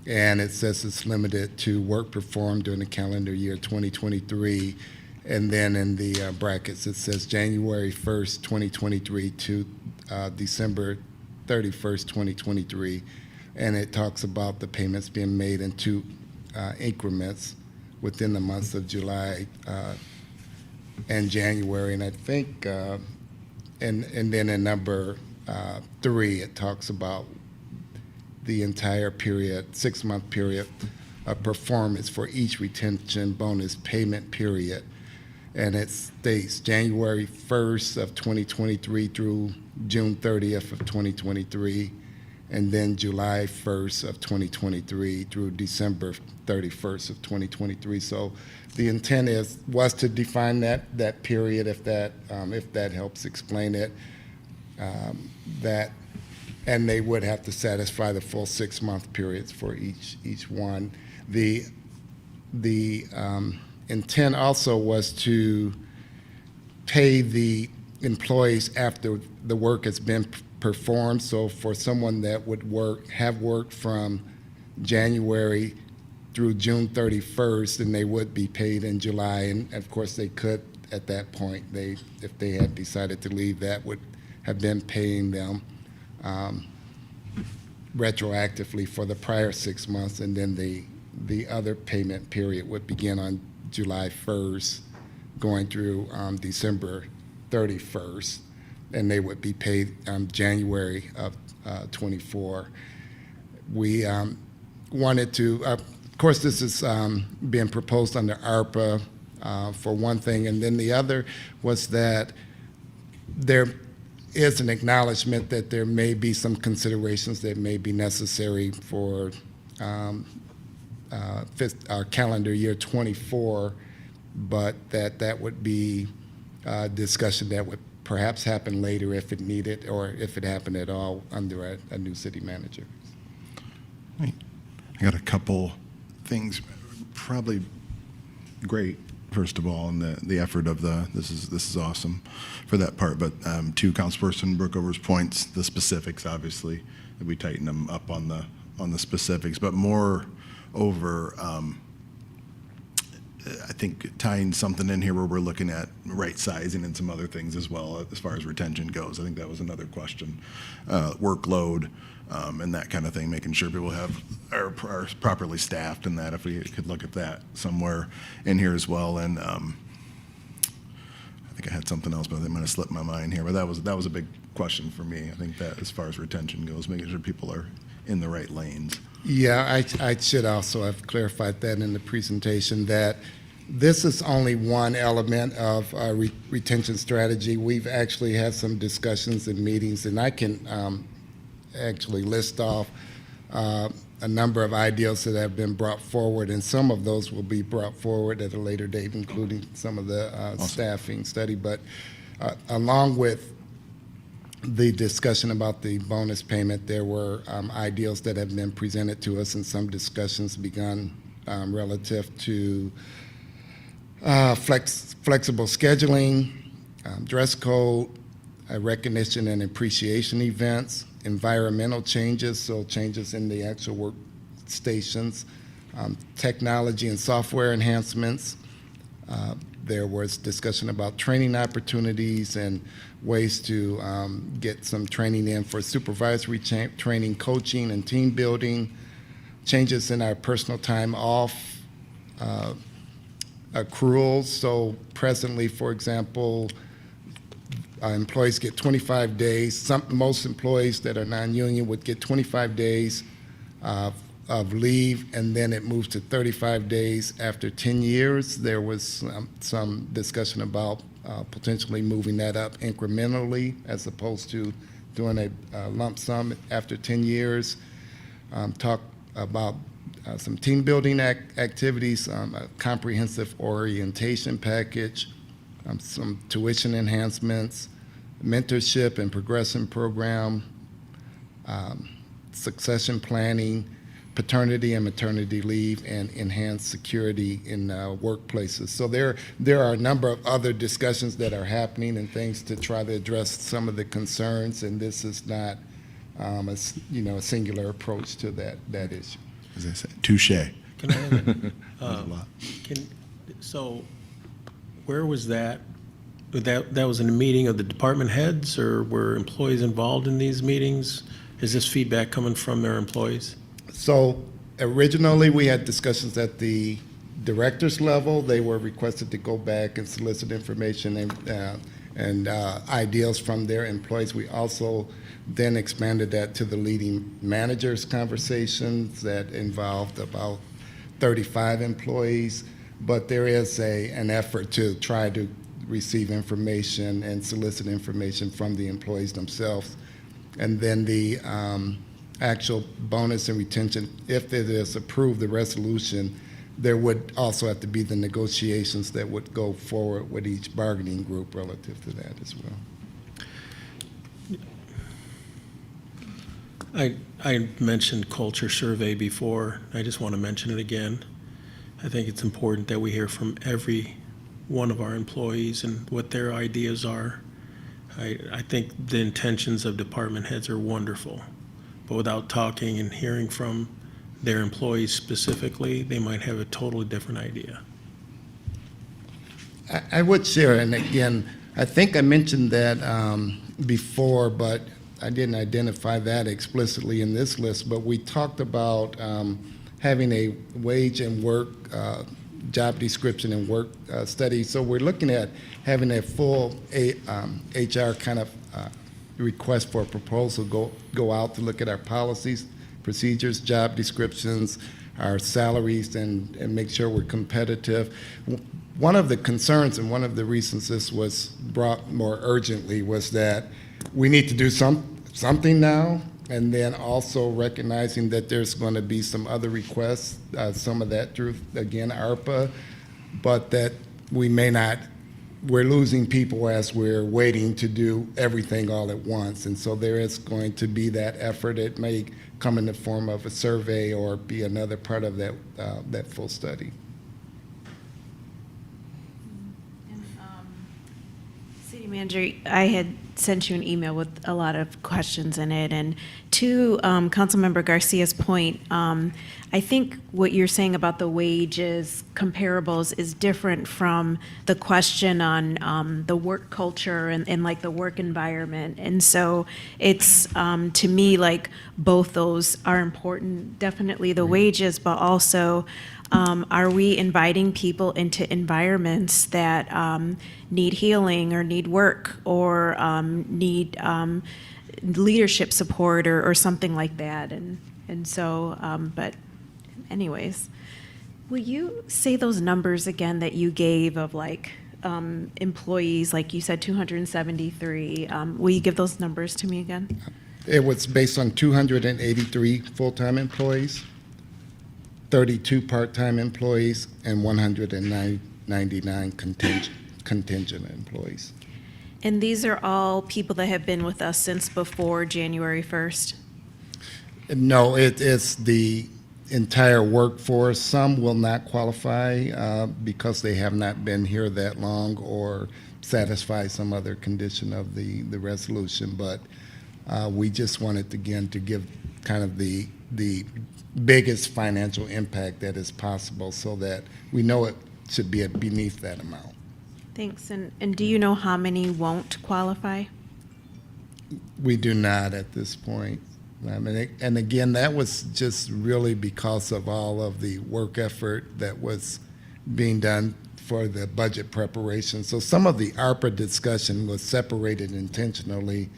And it says it's limited to work performed during the calendar year 2023. And then in the brackets, it says January 1st, 2023 to December 31st, 2023. And it talks about the payments being made in 2 increments within the months of July and January. And I think, and then in number 3, it talks about the entire period, 6-month period of performance for each retention bonus payment period. And it states January 1st of 2023 through June 30th of 2023, and then July 1st of 2023 through December 31st of 2023. So the intent was to define that period, if that helps explain it, and they would have to satisfy the full 6-month periods for each one. The intent also was to pay the employees after the work has been performed. So for someone that would have worked from January through June 31st, then they would be paid in July. And of course, they could, at that point, if they had decided to leave, that would have been paying them retroactively for the prior 6 months, and then the other payment period would begin on July 1st, going through December 31st, and they would be paid January of 24. We wanted to, of course, this is being proposed under ARPA for one thing, and then the other was that there is an acknowledgement that there may be some considerations that may be necessary for our calendar year 24, but that would be a discussion that would perhaps happen later if it needed, or if it happened at all under a new city manager. Right. I got a couple things, probably great, first of all, and the effort of this is awesome for that part, but to Councilperson Brookover's points, the specifics, obviously, that we tighten them up on the specifics, but more over, I think tying something in here where we're looking at right sizing and some other things as well as far as retention goes. I think that was another question. Workload and that kind of thing, making sure people are properly staffed, and that if we could look at that somewhere in here as well. And I think I had something else, but it might have slipped my mind here. But that was a big question for me. I think that as far as retention goes, making sure people are in the right lanes. Yeah, I should also have clarified that in the presentation, that this is only one element of our retention strategy. We've actually had some discussions and meetings, and I can actually list off a number of ideas that have been brought forward, and some of those will be brought forward at a later date, including some of the Awesome. staffing study. But along with the discussion about the bonus payment, there were ideals that have been presented to us, and some discussions begun relative to flexible scheduling, dress code, recognition and appreciation events, environmental changes, so changes in the actual workstations, technology and software enhancements. There was discussion about training opportunities and ways to get some training in for supervisory training, coaching, and team building, changes in our personal time off accruals. So presently, for example, employees get 25 days. Most employees that are non-union would get 25 days of leave, and then it moves to 35 days after 10 years. There was some discussion about potentially moving that up incrementally as opposed to doing a lump sum after 10 years. Talk about some team building activities, a comprehensive orientation package, some tuition enhancements, mentorship and progression program, succession planning, paternity and maternity leave, and enhanced security in workplaces. So there are a number of other discussions that are happening and things to try to address some of the concerns, and this is not a singular approach to that issue. As I said, touche. Can I have That was a lot. So where was that? That was in a meeting of the department heads, or were employees involved in these meetings? Is this feedback coming from their employees? So originally, we had discussions at the director's level. They were requested to go back and solicit information and ideas from their employees. We also then expanded that to the leading managers' conversations that involved about 35 employees. But there is an effort to try to receive information and solicit information from the employees themselves. And then the actual bonus and retention, if it is approved, the resolution, there would also have to be the negotiations that would go forward with each bargaining group relative to that as well. I mentioned culture survey before. I just want to mention it again. I think it's important that we hear from every one of our employees and what their ideas are. I think the intentions of department heads are wonderful, but without talking and hearing from their employees specifically, they might have a totally different idea. I would share, and again, I think I mentioned that before, but I didn't identify that explicitly in this list, but we talked about having a wage and work job description and work study. So we're looking at having a full HR kind of request for a proposal go out to look at our policies, procedures, job descriptions, our salaries, and make sure we're competitive. one of the concerns and one of the reasons this was brought more urgently was that we need to do something now, and then also recognizing that there's going to be some other requests, some of that through, again, ARPA, but that we may not, we're losing people as we're waiting to do everything all at once. And so there is going to be that effort. It may come in the form of a survey or be another part of that, that full study. City Manager, I had sent you an email with a lot of questions in it, and to Councilmember Garcia's point, I think what you're saying about the wages comparables is different from the question on the work culture and like the work environment. And so it's, to me, like both those are important, definitely the wages, but also are we inviting people into environments that need healing or need work or need leadership support or something like that. And so, but anyways, will you say those numbers again that you gave of like employees, like you said 273, will you give those numbers to me again? It was based on 283 full-time employees, 32 part-time employees, and 199 contingent employees. And these are all people that have been with us since before January 1st? No, it's the entire workforce. Some will not qualify because they have not been here that long or satisfy some other condition of the resolution. But we just wanted, again, to give kind of the biggest financial impact that is possible so that we know it should be beneath that amount. Thanks. And do you know how many won't qualify? We do not at this point. I mean, and again, that was just really because of all of the work effort that was being done for the budget preparation. So some of the ARPA discussion was separated intentionally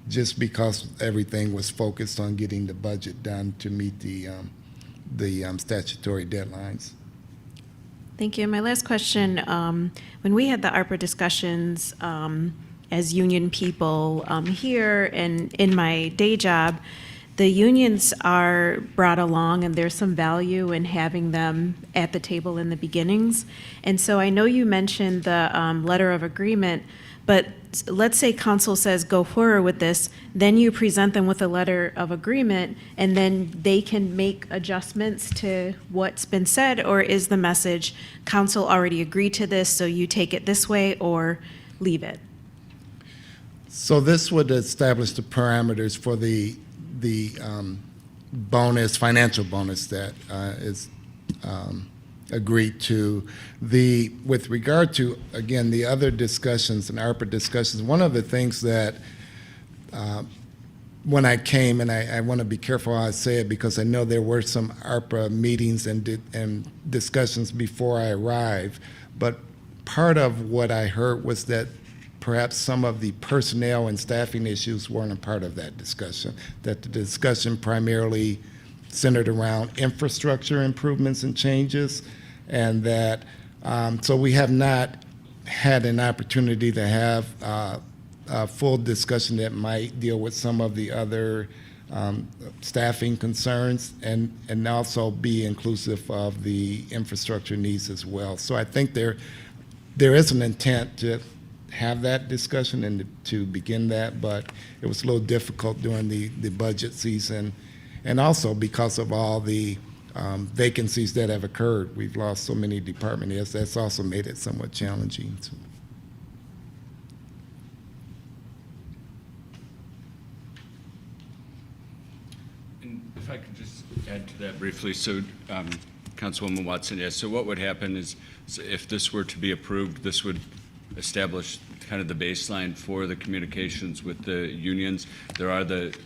just because everything was focused on getting the budget done to meet the statutory deadlines. Thank you. My last question, when we had the ARPA discussions as union people here and in my day job, the unions are brought along and there's some value in having them at the table in the beginnings. And so I know you mentioned the letter of agreement, but let's say council says go forward with this, then you present them with a letter of agreement and then they can make adjustments to what's been said, or is the message council already agreed to this, so you take it this way or leave it? So this would establish the parameters for the bonus, financial bonus that is agreed to. With regard to, again, the other discussions and ARPA discussions, one of the things that when I came, and I want to be careful how I say it because I know there were some ARPA meetings and discussions before I arrived, but part of what I heard was that perhaps some of the personnel and staffing issues weren't a part of that discussion, that the discussion primarily centered around infrastructure improvements and changes, and that, so we have not had an opportunity to have a full discussion that might deal with some of the other staffing concerns and also be inclusive of the infrastructure needs as well. So I think there is an intent to have that discussion and to begin that, but it was a little difficult during the budget season, and also because of all the vacancies that have occurred. We've lost so many department heads. That's also made it somewhat challenging. And if I could just add to that briefly, so Councilwoman Watson, yes, so what would happen is if this were to be approved, this would establish kind of the baseline for the communications with the unions. There are the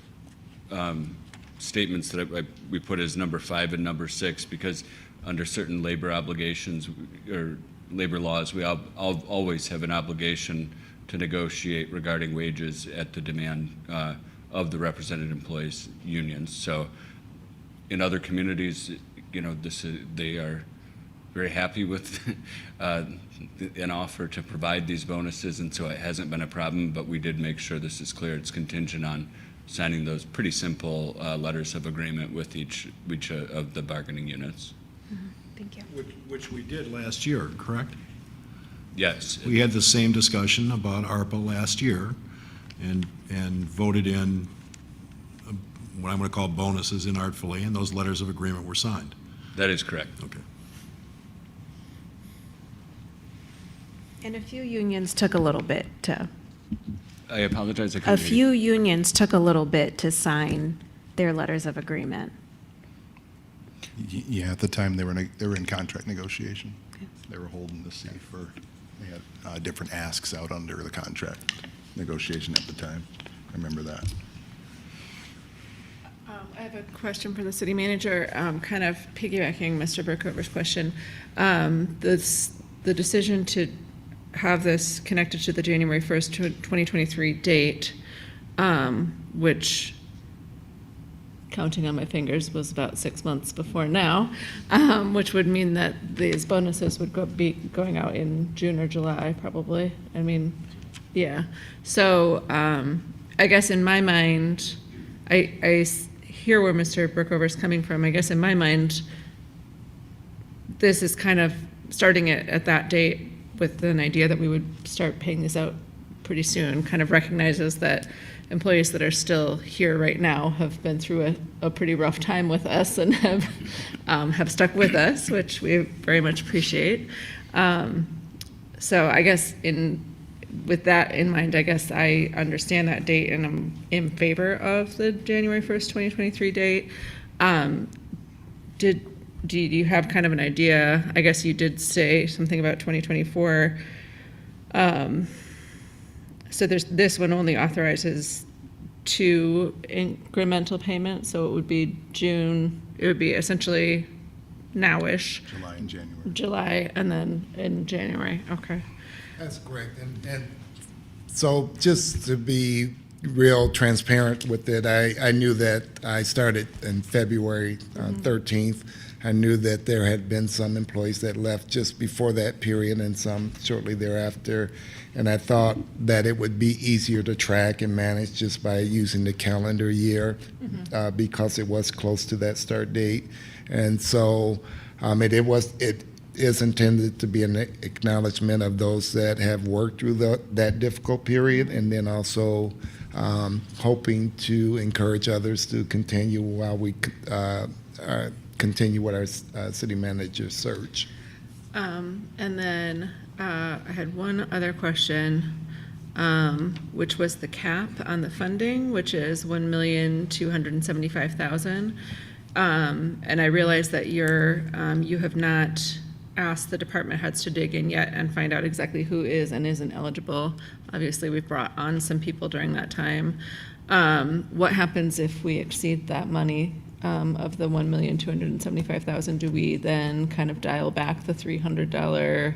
statements that we put as number 5 and number 6 because under certain labor obligations or labor laws, we always have an obligation to negotiate regarding wages at the demand of the represented employees unions. So in other communities, you know, they are very happy with an offer to provide these bonuses, and so it hasn't been a problem, but we did make sure this is clear. It's contingent on signing those pretty simple letters of agreement with each of the bargaining units. Thank you. Which we did last year, correct? Yes. We had the same discussion about ARPA last year and voted in what I'm going to call bonuses inartfully, and those letters of agreement were signed. That is correct. Okay. And a few unions took a little bit to, I apologize. I a couldn't hear you. few unions took a little bit to sign their letters of agreement. Yeah, at the time, they were in contract negotiation. They were holding the seat they had different asks out under the contract negotiation at the time. I remember that. I have a question for the city manager, kind of piggybacking Mr. Burkover's question. The decision to have this connected to the January 1st, 2023 date, which, counting on my fingers, was about 6 months before now, which would mean that these bonuses would be going out in June or July, probably. I mean, yeah. So I guess in my mind, I hear where Mr. Burkover's coming from. I guess in my mind, this is kind of starting it at that date with an idea that we would start paying these out pretty soon, kind of recognizes that employees that are still here right now have been through a pretty rough time with us and have stuck with us, which we very much appreciate. So I guess with that in mind, I guess I understand that date and I'm in favor of the January 1st, 2023 date. Do you have kind of an idea? I guess you did say something about 2024. So this one only authorizes 2 incremental payments, so it would be June, it would be essentially nowish. July and January. July and then in January, okay. That's correct. And so just to be real transparent with it, I knew that I started in February 13th. I knew that there had been some employees that left just before that period and some shortly thereafter. And I thought that it would be easier to track and manage just by using the calendar year because it was close to that start date. And so it is intended to be an acknowledgement of those that have worked through that difficult period, and then also hoping to encourage others to continue while we continue with our city manager search. And then I had one other question, which was the cap on the funding, which is $1,275,000. And I realize that you have not asked the department heads to dig in yet and find out exactly who is and isn't eligible. Obviously, we've brought on some people during that time. What happens if we exceed that money of the $1,275,000? Do we then kind of dial back the $300?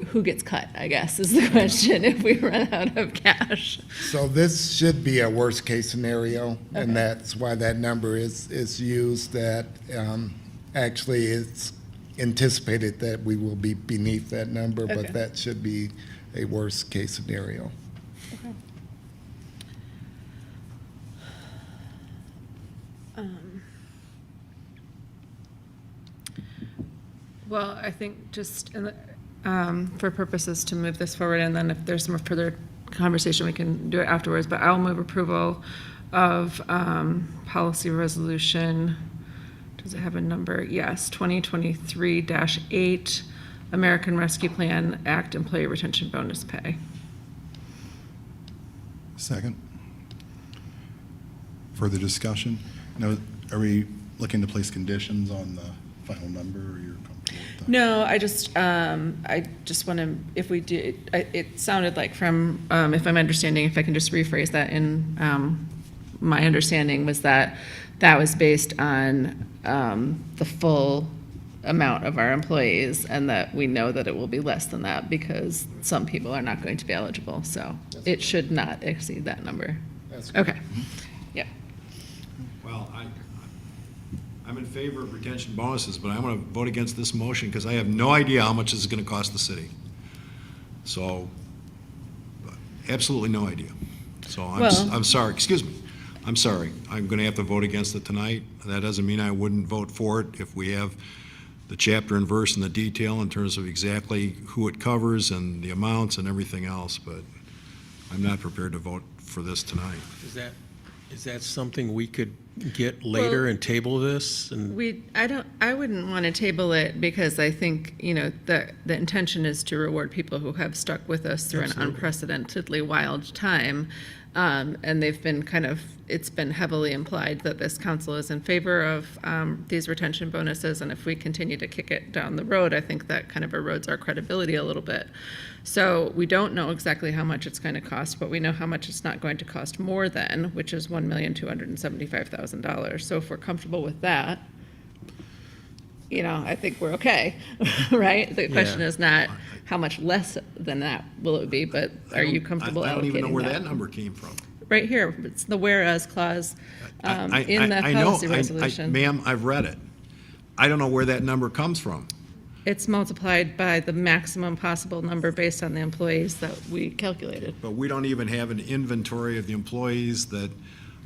Who gets cut, I guess, is the question if we run out of cash. So this should be a worst case scenario, and that's why that number is used. That actually it's anticipated that we will be beneath that number, but that should be a worst case scenario. Okay. Well, I think just for purposes to move this forward, and then if there's some further conversation, we can do it afterwards, but I'll move approval of policy resolution. Does it have a number? Yes, 2023-8, American Rescue Plan Act Employee Retention Bonus Pay. Second. Further discussion? Now, are we looking to place conditions on the final number, or you're comfortable with that? No, I just want to, if we do, it sounded like from, if I'm understanding, if I can just rephrase that in my understanding was that was based on the full amount of our employees, and that we know that it will be less than that because some people are not going to be eligible. So it should not exceed that number. That's good. Okay. Yep. Well, I'm I'm in favor of retention bonuses, but I'm going to vote against this motion because I have no idea how much this is going to cost the city. So, absolutely no idea. So I'm sorry, excuse me. I'm sorry. I'm going to have to vote against it tonight. That doesn't mean I wouldn't vote for it if we have the chapter and verse and the detail in terms of exactly who it covers and the amounts and everything else, but I'm not prepared to vote for this tonight. Is that something we could get later Well, and table this? And I wouldn't want to table it because I think, the intention is to reward people who have stuck with us through an unprecedentedly wild time. And they've been it's been heavily implied that this council is in favor of these retention bonuses. And if we continue to kick it down the road, I think that kind of erodes our credibility a little bit. So we don't know exactly how much it's going to cost, but we know how much it's not going to cost more than, which is $1,275,000. So if we're comfortable with that, I think we're okay, right? The question is not how much less than that will it be, but are you comfortable allocating that? I don't even know where that number came from. Right here, it's the whereas clause in the I know, policy resolution. Ma'am, I've read it. I don't know where that number comes from. It's multiplied by the maximum possible number based on the employees that we calculated. But we don't even have an inventory of the employees that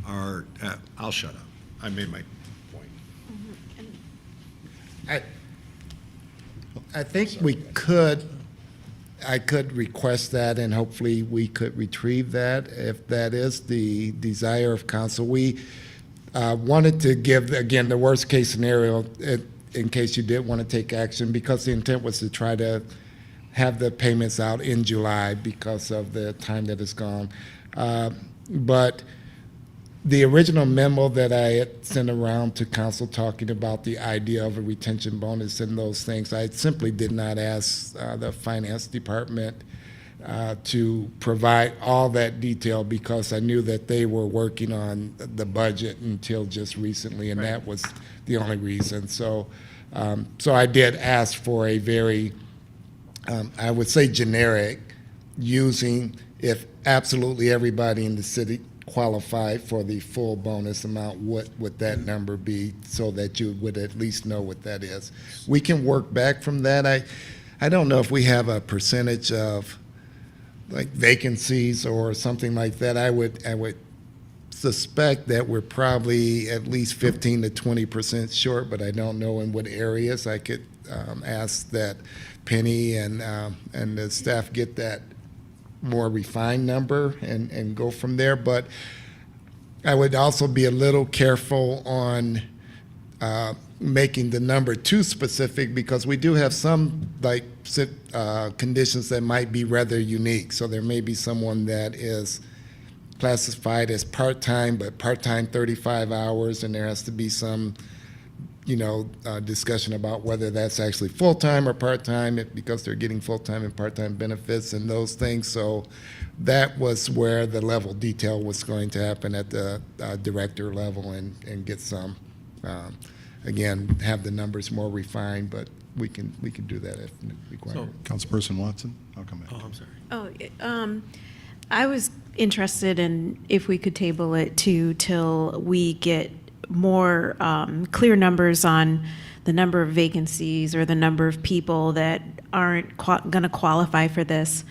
are, I'll shut up. I made my point. I think I could request that, and hopefully we could retrieve that if that is the desire of council. We wanted to give, again, the worst case scenario in case you did want to take action, because the intent was to try to have the payments out in July because of the time that has gone. But the original memo that I had sent around to council talking about the idea of a retention bonus and those things, I simply did not ask the finance department to provide all that detail because I knew that they were working on the budget until just recently, and that was the only reason. So I did ask for a very, I would say generic, using if absolutely everybody in the city qualified for the full bonus amount, what would that number be, so that you would at least know what that is. We can work back from that. I don't know if we have a percentage of like vacancies or something like that. I would suspect that we're probably at least 15 to 20% short, but I don't know in what areas. I could ask that Penny and the staff get that more refined number and go from there. But I would also be a little careful on making the number too specific, because we do have some conditions that might be rather unique. So there may be someone that is classified as part-time, but part-time 35 hours, and there has to be some discussion about whether that's actually full-time or part-time, because they're getting full-time and part-time benefits and those things. So that was where the level detail was going to happen at the director level, and get some, again, have the numbers more refined, but we can do that if required. Councilperson Watson, I'll come back. Oh, I'm sorry. I was interested in if we could table it till we get more clear numbers on the number of vacancies or the number of people that aren't going to qualify for this.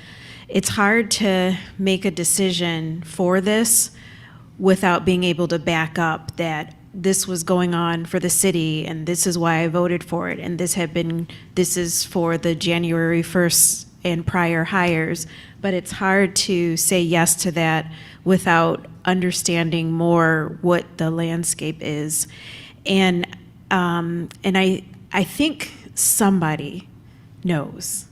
It's hard to make a decision for this without being able to back up that this was going on for the city and this is why I voted for it, and this is for the January 1st and prior hires. But it's hard to say yes to that without understanding more what the landscape is. And I think somebody knows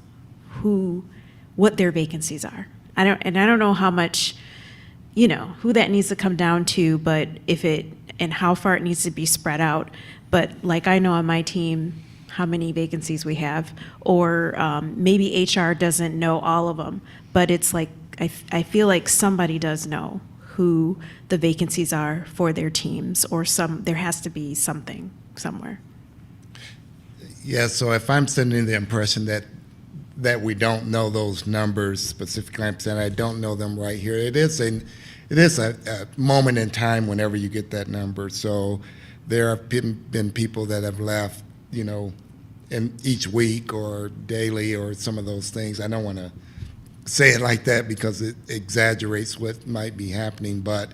what their vacancies are. I don't know how much, who that needs to come down to, but and how far it needs to be spread out. But like, I know on my team how many vacancies we have, or maybe HR doesn't know all of them, but it's like, I feel like somebody does know who the vacancies are for their teams, or there has to be something somewhere. Yeah, so if I'm sending the impression that we don't know those numbers specifically, I'm saying I don't know them right here. It is a moment in time whenever you get that number. So there have been people that have left, you know, in each week or daily or some of those things. I don't want to say it like that because it exaggerates what might be happening, but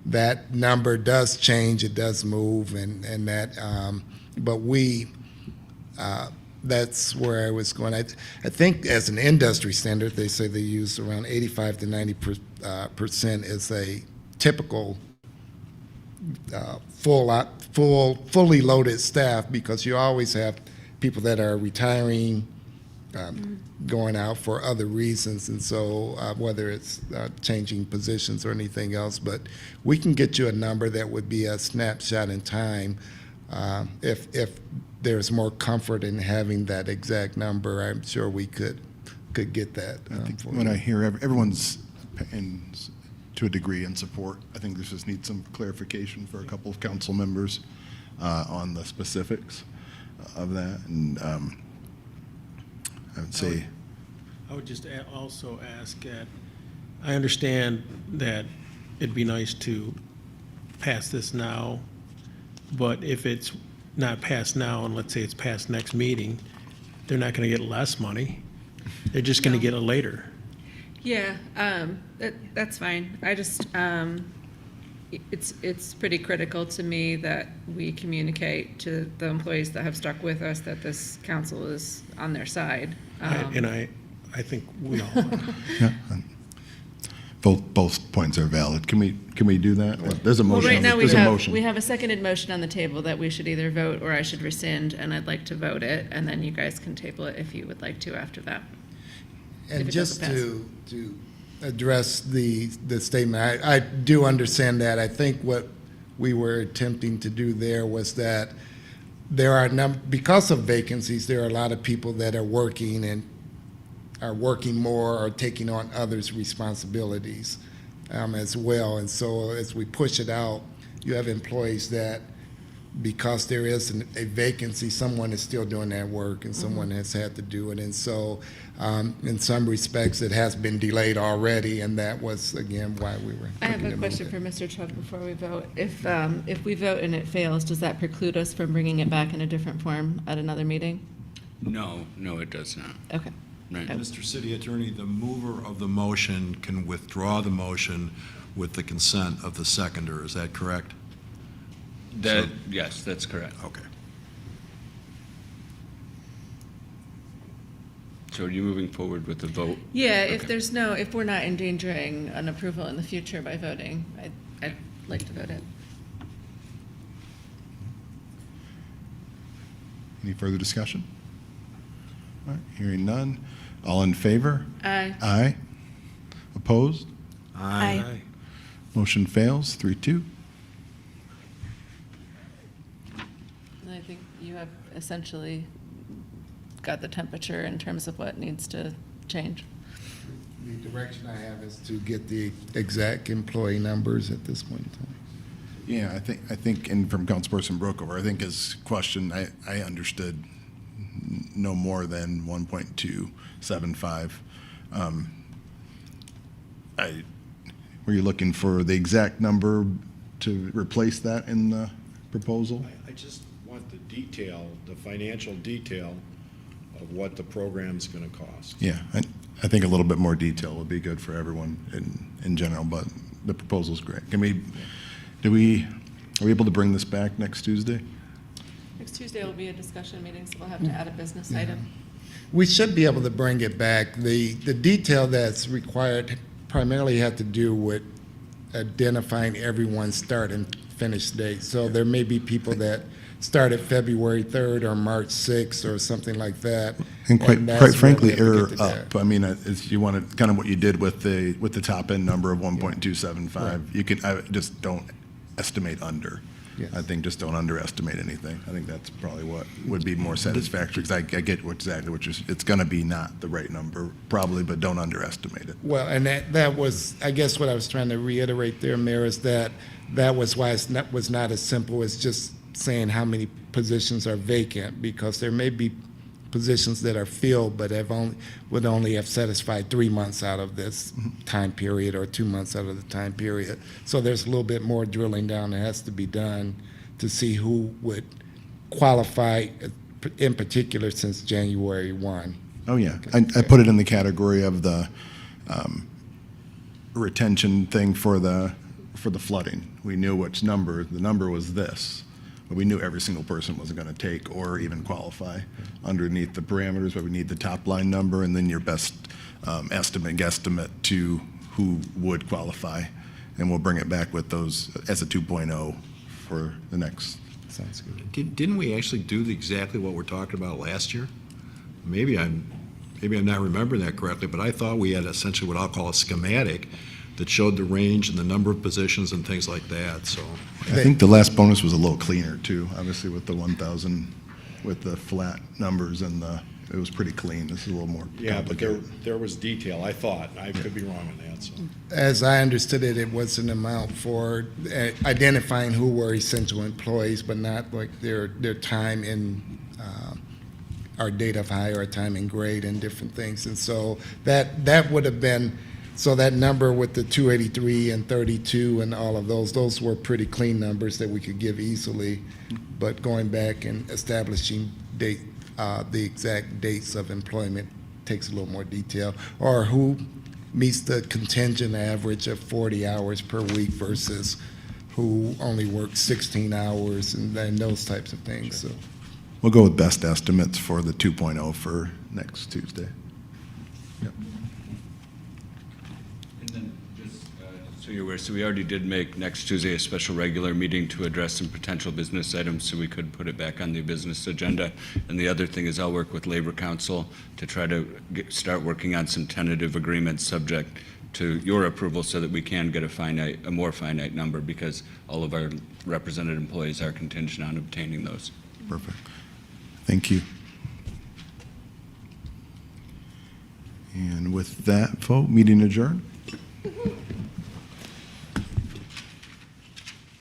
that number does change, it does move, and that, but that's where I was going. I think as an industry standard, they say they use around 85 to 90% as a typical fully loaded staff, because you always have people that are retiring, going out for other reasons, and so whether it's changing positions or anything else, but we can get you a number that would be a snapshot in time. If there's more comfort in having that exact number, I'm sure we could get that. When I hear everyone's, to a degree, in support, I think this just needs some clarification for a couple of council members on the specifics of that, and I would say. I would just also ask that, I understand that it'd be nice to pass this now, but if it's not passed now, and let's say it's passed next meeting, they're not going to get less money. They're just going to get it later. Yeah, that's fine. I just, it's pretty critical to me that we communicate to the employees that have stuck with us that this council is on their side. I think we all. Yeah. Both points are valid. Can we do that? There's a motion. Well, right now There's we have a seconded motion on the table that we should either vote or I should rescind, and I'd like to vote it, and then you guys can table it if you would like to after that. And just to address the statement, I do understand that. I think what we were attempting to do there was that there are because of vacancies, there are a lot of people that are working and are working more or taking on others' responsibilities as well. And so as we push it out, you have employees that, because there is a vacancy, someone is still doing that work and someone has had to do it. And so in some respects, it has been delayed already, and that was, again, why we were. I have a question for Mr. Chubb before we vote. If we vote and it fails, does that preclude us from bringing it back in a different form at another meeting? No, it does not. Okay. Right. Mr. City Attorney, the mover of the motion can withdraw the motion with the consent of the seconder. Is that correct? Yes, that's correct. Okay. So are you moving forward with the vote? Yeah, Okay. if we're not endangering an approval in the future by voting, I'd like to vote it. Any further discussion? All right, hearing none. All in favor? Aye. Aye. Opposed? Aye. Motion fails, 3-2. And I think you have essentially got the temperature in terms of what needs to change. The direction I have is to get the exact employee numbers at this point in time. Yeah, I think, and from Councilperson Brookover, I think his question, I understood no more than 1.275. Were you looking for the exact number to replace that in the proposal? I just want the detail, the financial detail of what the program's going to cost. Yeah, I think a little bit more detail would be good for everyone in general, but the proposal's great. Are we able to bring this back next Tuesday? Next Tuesday will be a discussion meeting, so we'll have to add a business item. We should be able to bring it back. The detail that's required primarily had to do with identifying everyone's start and finish date. So there may be people that started February 3rd or March 6th or something like that. And quite that's frankly, where we error have to get to up. I mean, you wanted kind of what you did with the top end number of 1.275. You can, just don't estimate under. Yes. I think just don't underestimate anything. I think that's probably what would be more satisfactory, because I get exactly what it's going to be not the right number, probably, but don't underestimate it. Well, and that was, I guess what I was trying to reiterate there, Mayor, is that was why it was not as simple as just saying how many positions are vacant, because there may be positions that are filled but would only have satisfied 3 months out of this time period or 2 months out of the time period. So there's a little bit more drilling down that has to be done to see who would qualify in particular since January 1. Oh, yeah. I put it in the category of the retention thing for the flooding. We knew which number, the number was this, but we knew every single person wasn't going to take or even qualify underneath the parameters, but we need the top line number and then your best estimate, guesstimate to who would qualify. And we'll bring it back with those as a 2.0 for the next. Sounds good. Didn't we actually do exactly what we're talking about last year? Maybe I'm not remembering that correctly, but I thought we had essentially what I'll call a schematic that showed the range and the number of positions and things like that, so. I think the last bonus was a little cleaner too, obviously with the 1,000, with the flat numbers and it was pretty clean. This is a little more Yeah, but complicated. there was detail, I thought. I could be wrong on that, so. As I understood it, it was an amount for identifying who were essential employees, but not like their time in our date of hire, or time in grade, and different things. And so that would have been, so that number with the 283 and 32 and all of those were pretty clean numbers that we could give easily. But going back and establishing the exact dates of employment takes a little more detail, or who meets the contingent average of 40 hours per week versus who only works 16 hours and those types of things. So We'll go with best estimates for the 2.0 for next Tuesday. Yep. And then just so you're aware, so we already did make next Tuesday a special regular meeting to address some potential business items, so we could put it back on the business agenda. And the other thing is I'll work with Labor Council to try to start working on some tentative agreements subject to your approval so that we can get a more finite number, because all of our represented employees are contingent on obtaining those. Perfect. Thank you. And with that vote, meeting adjourned.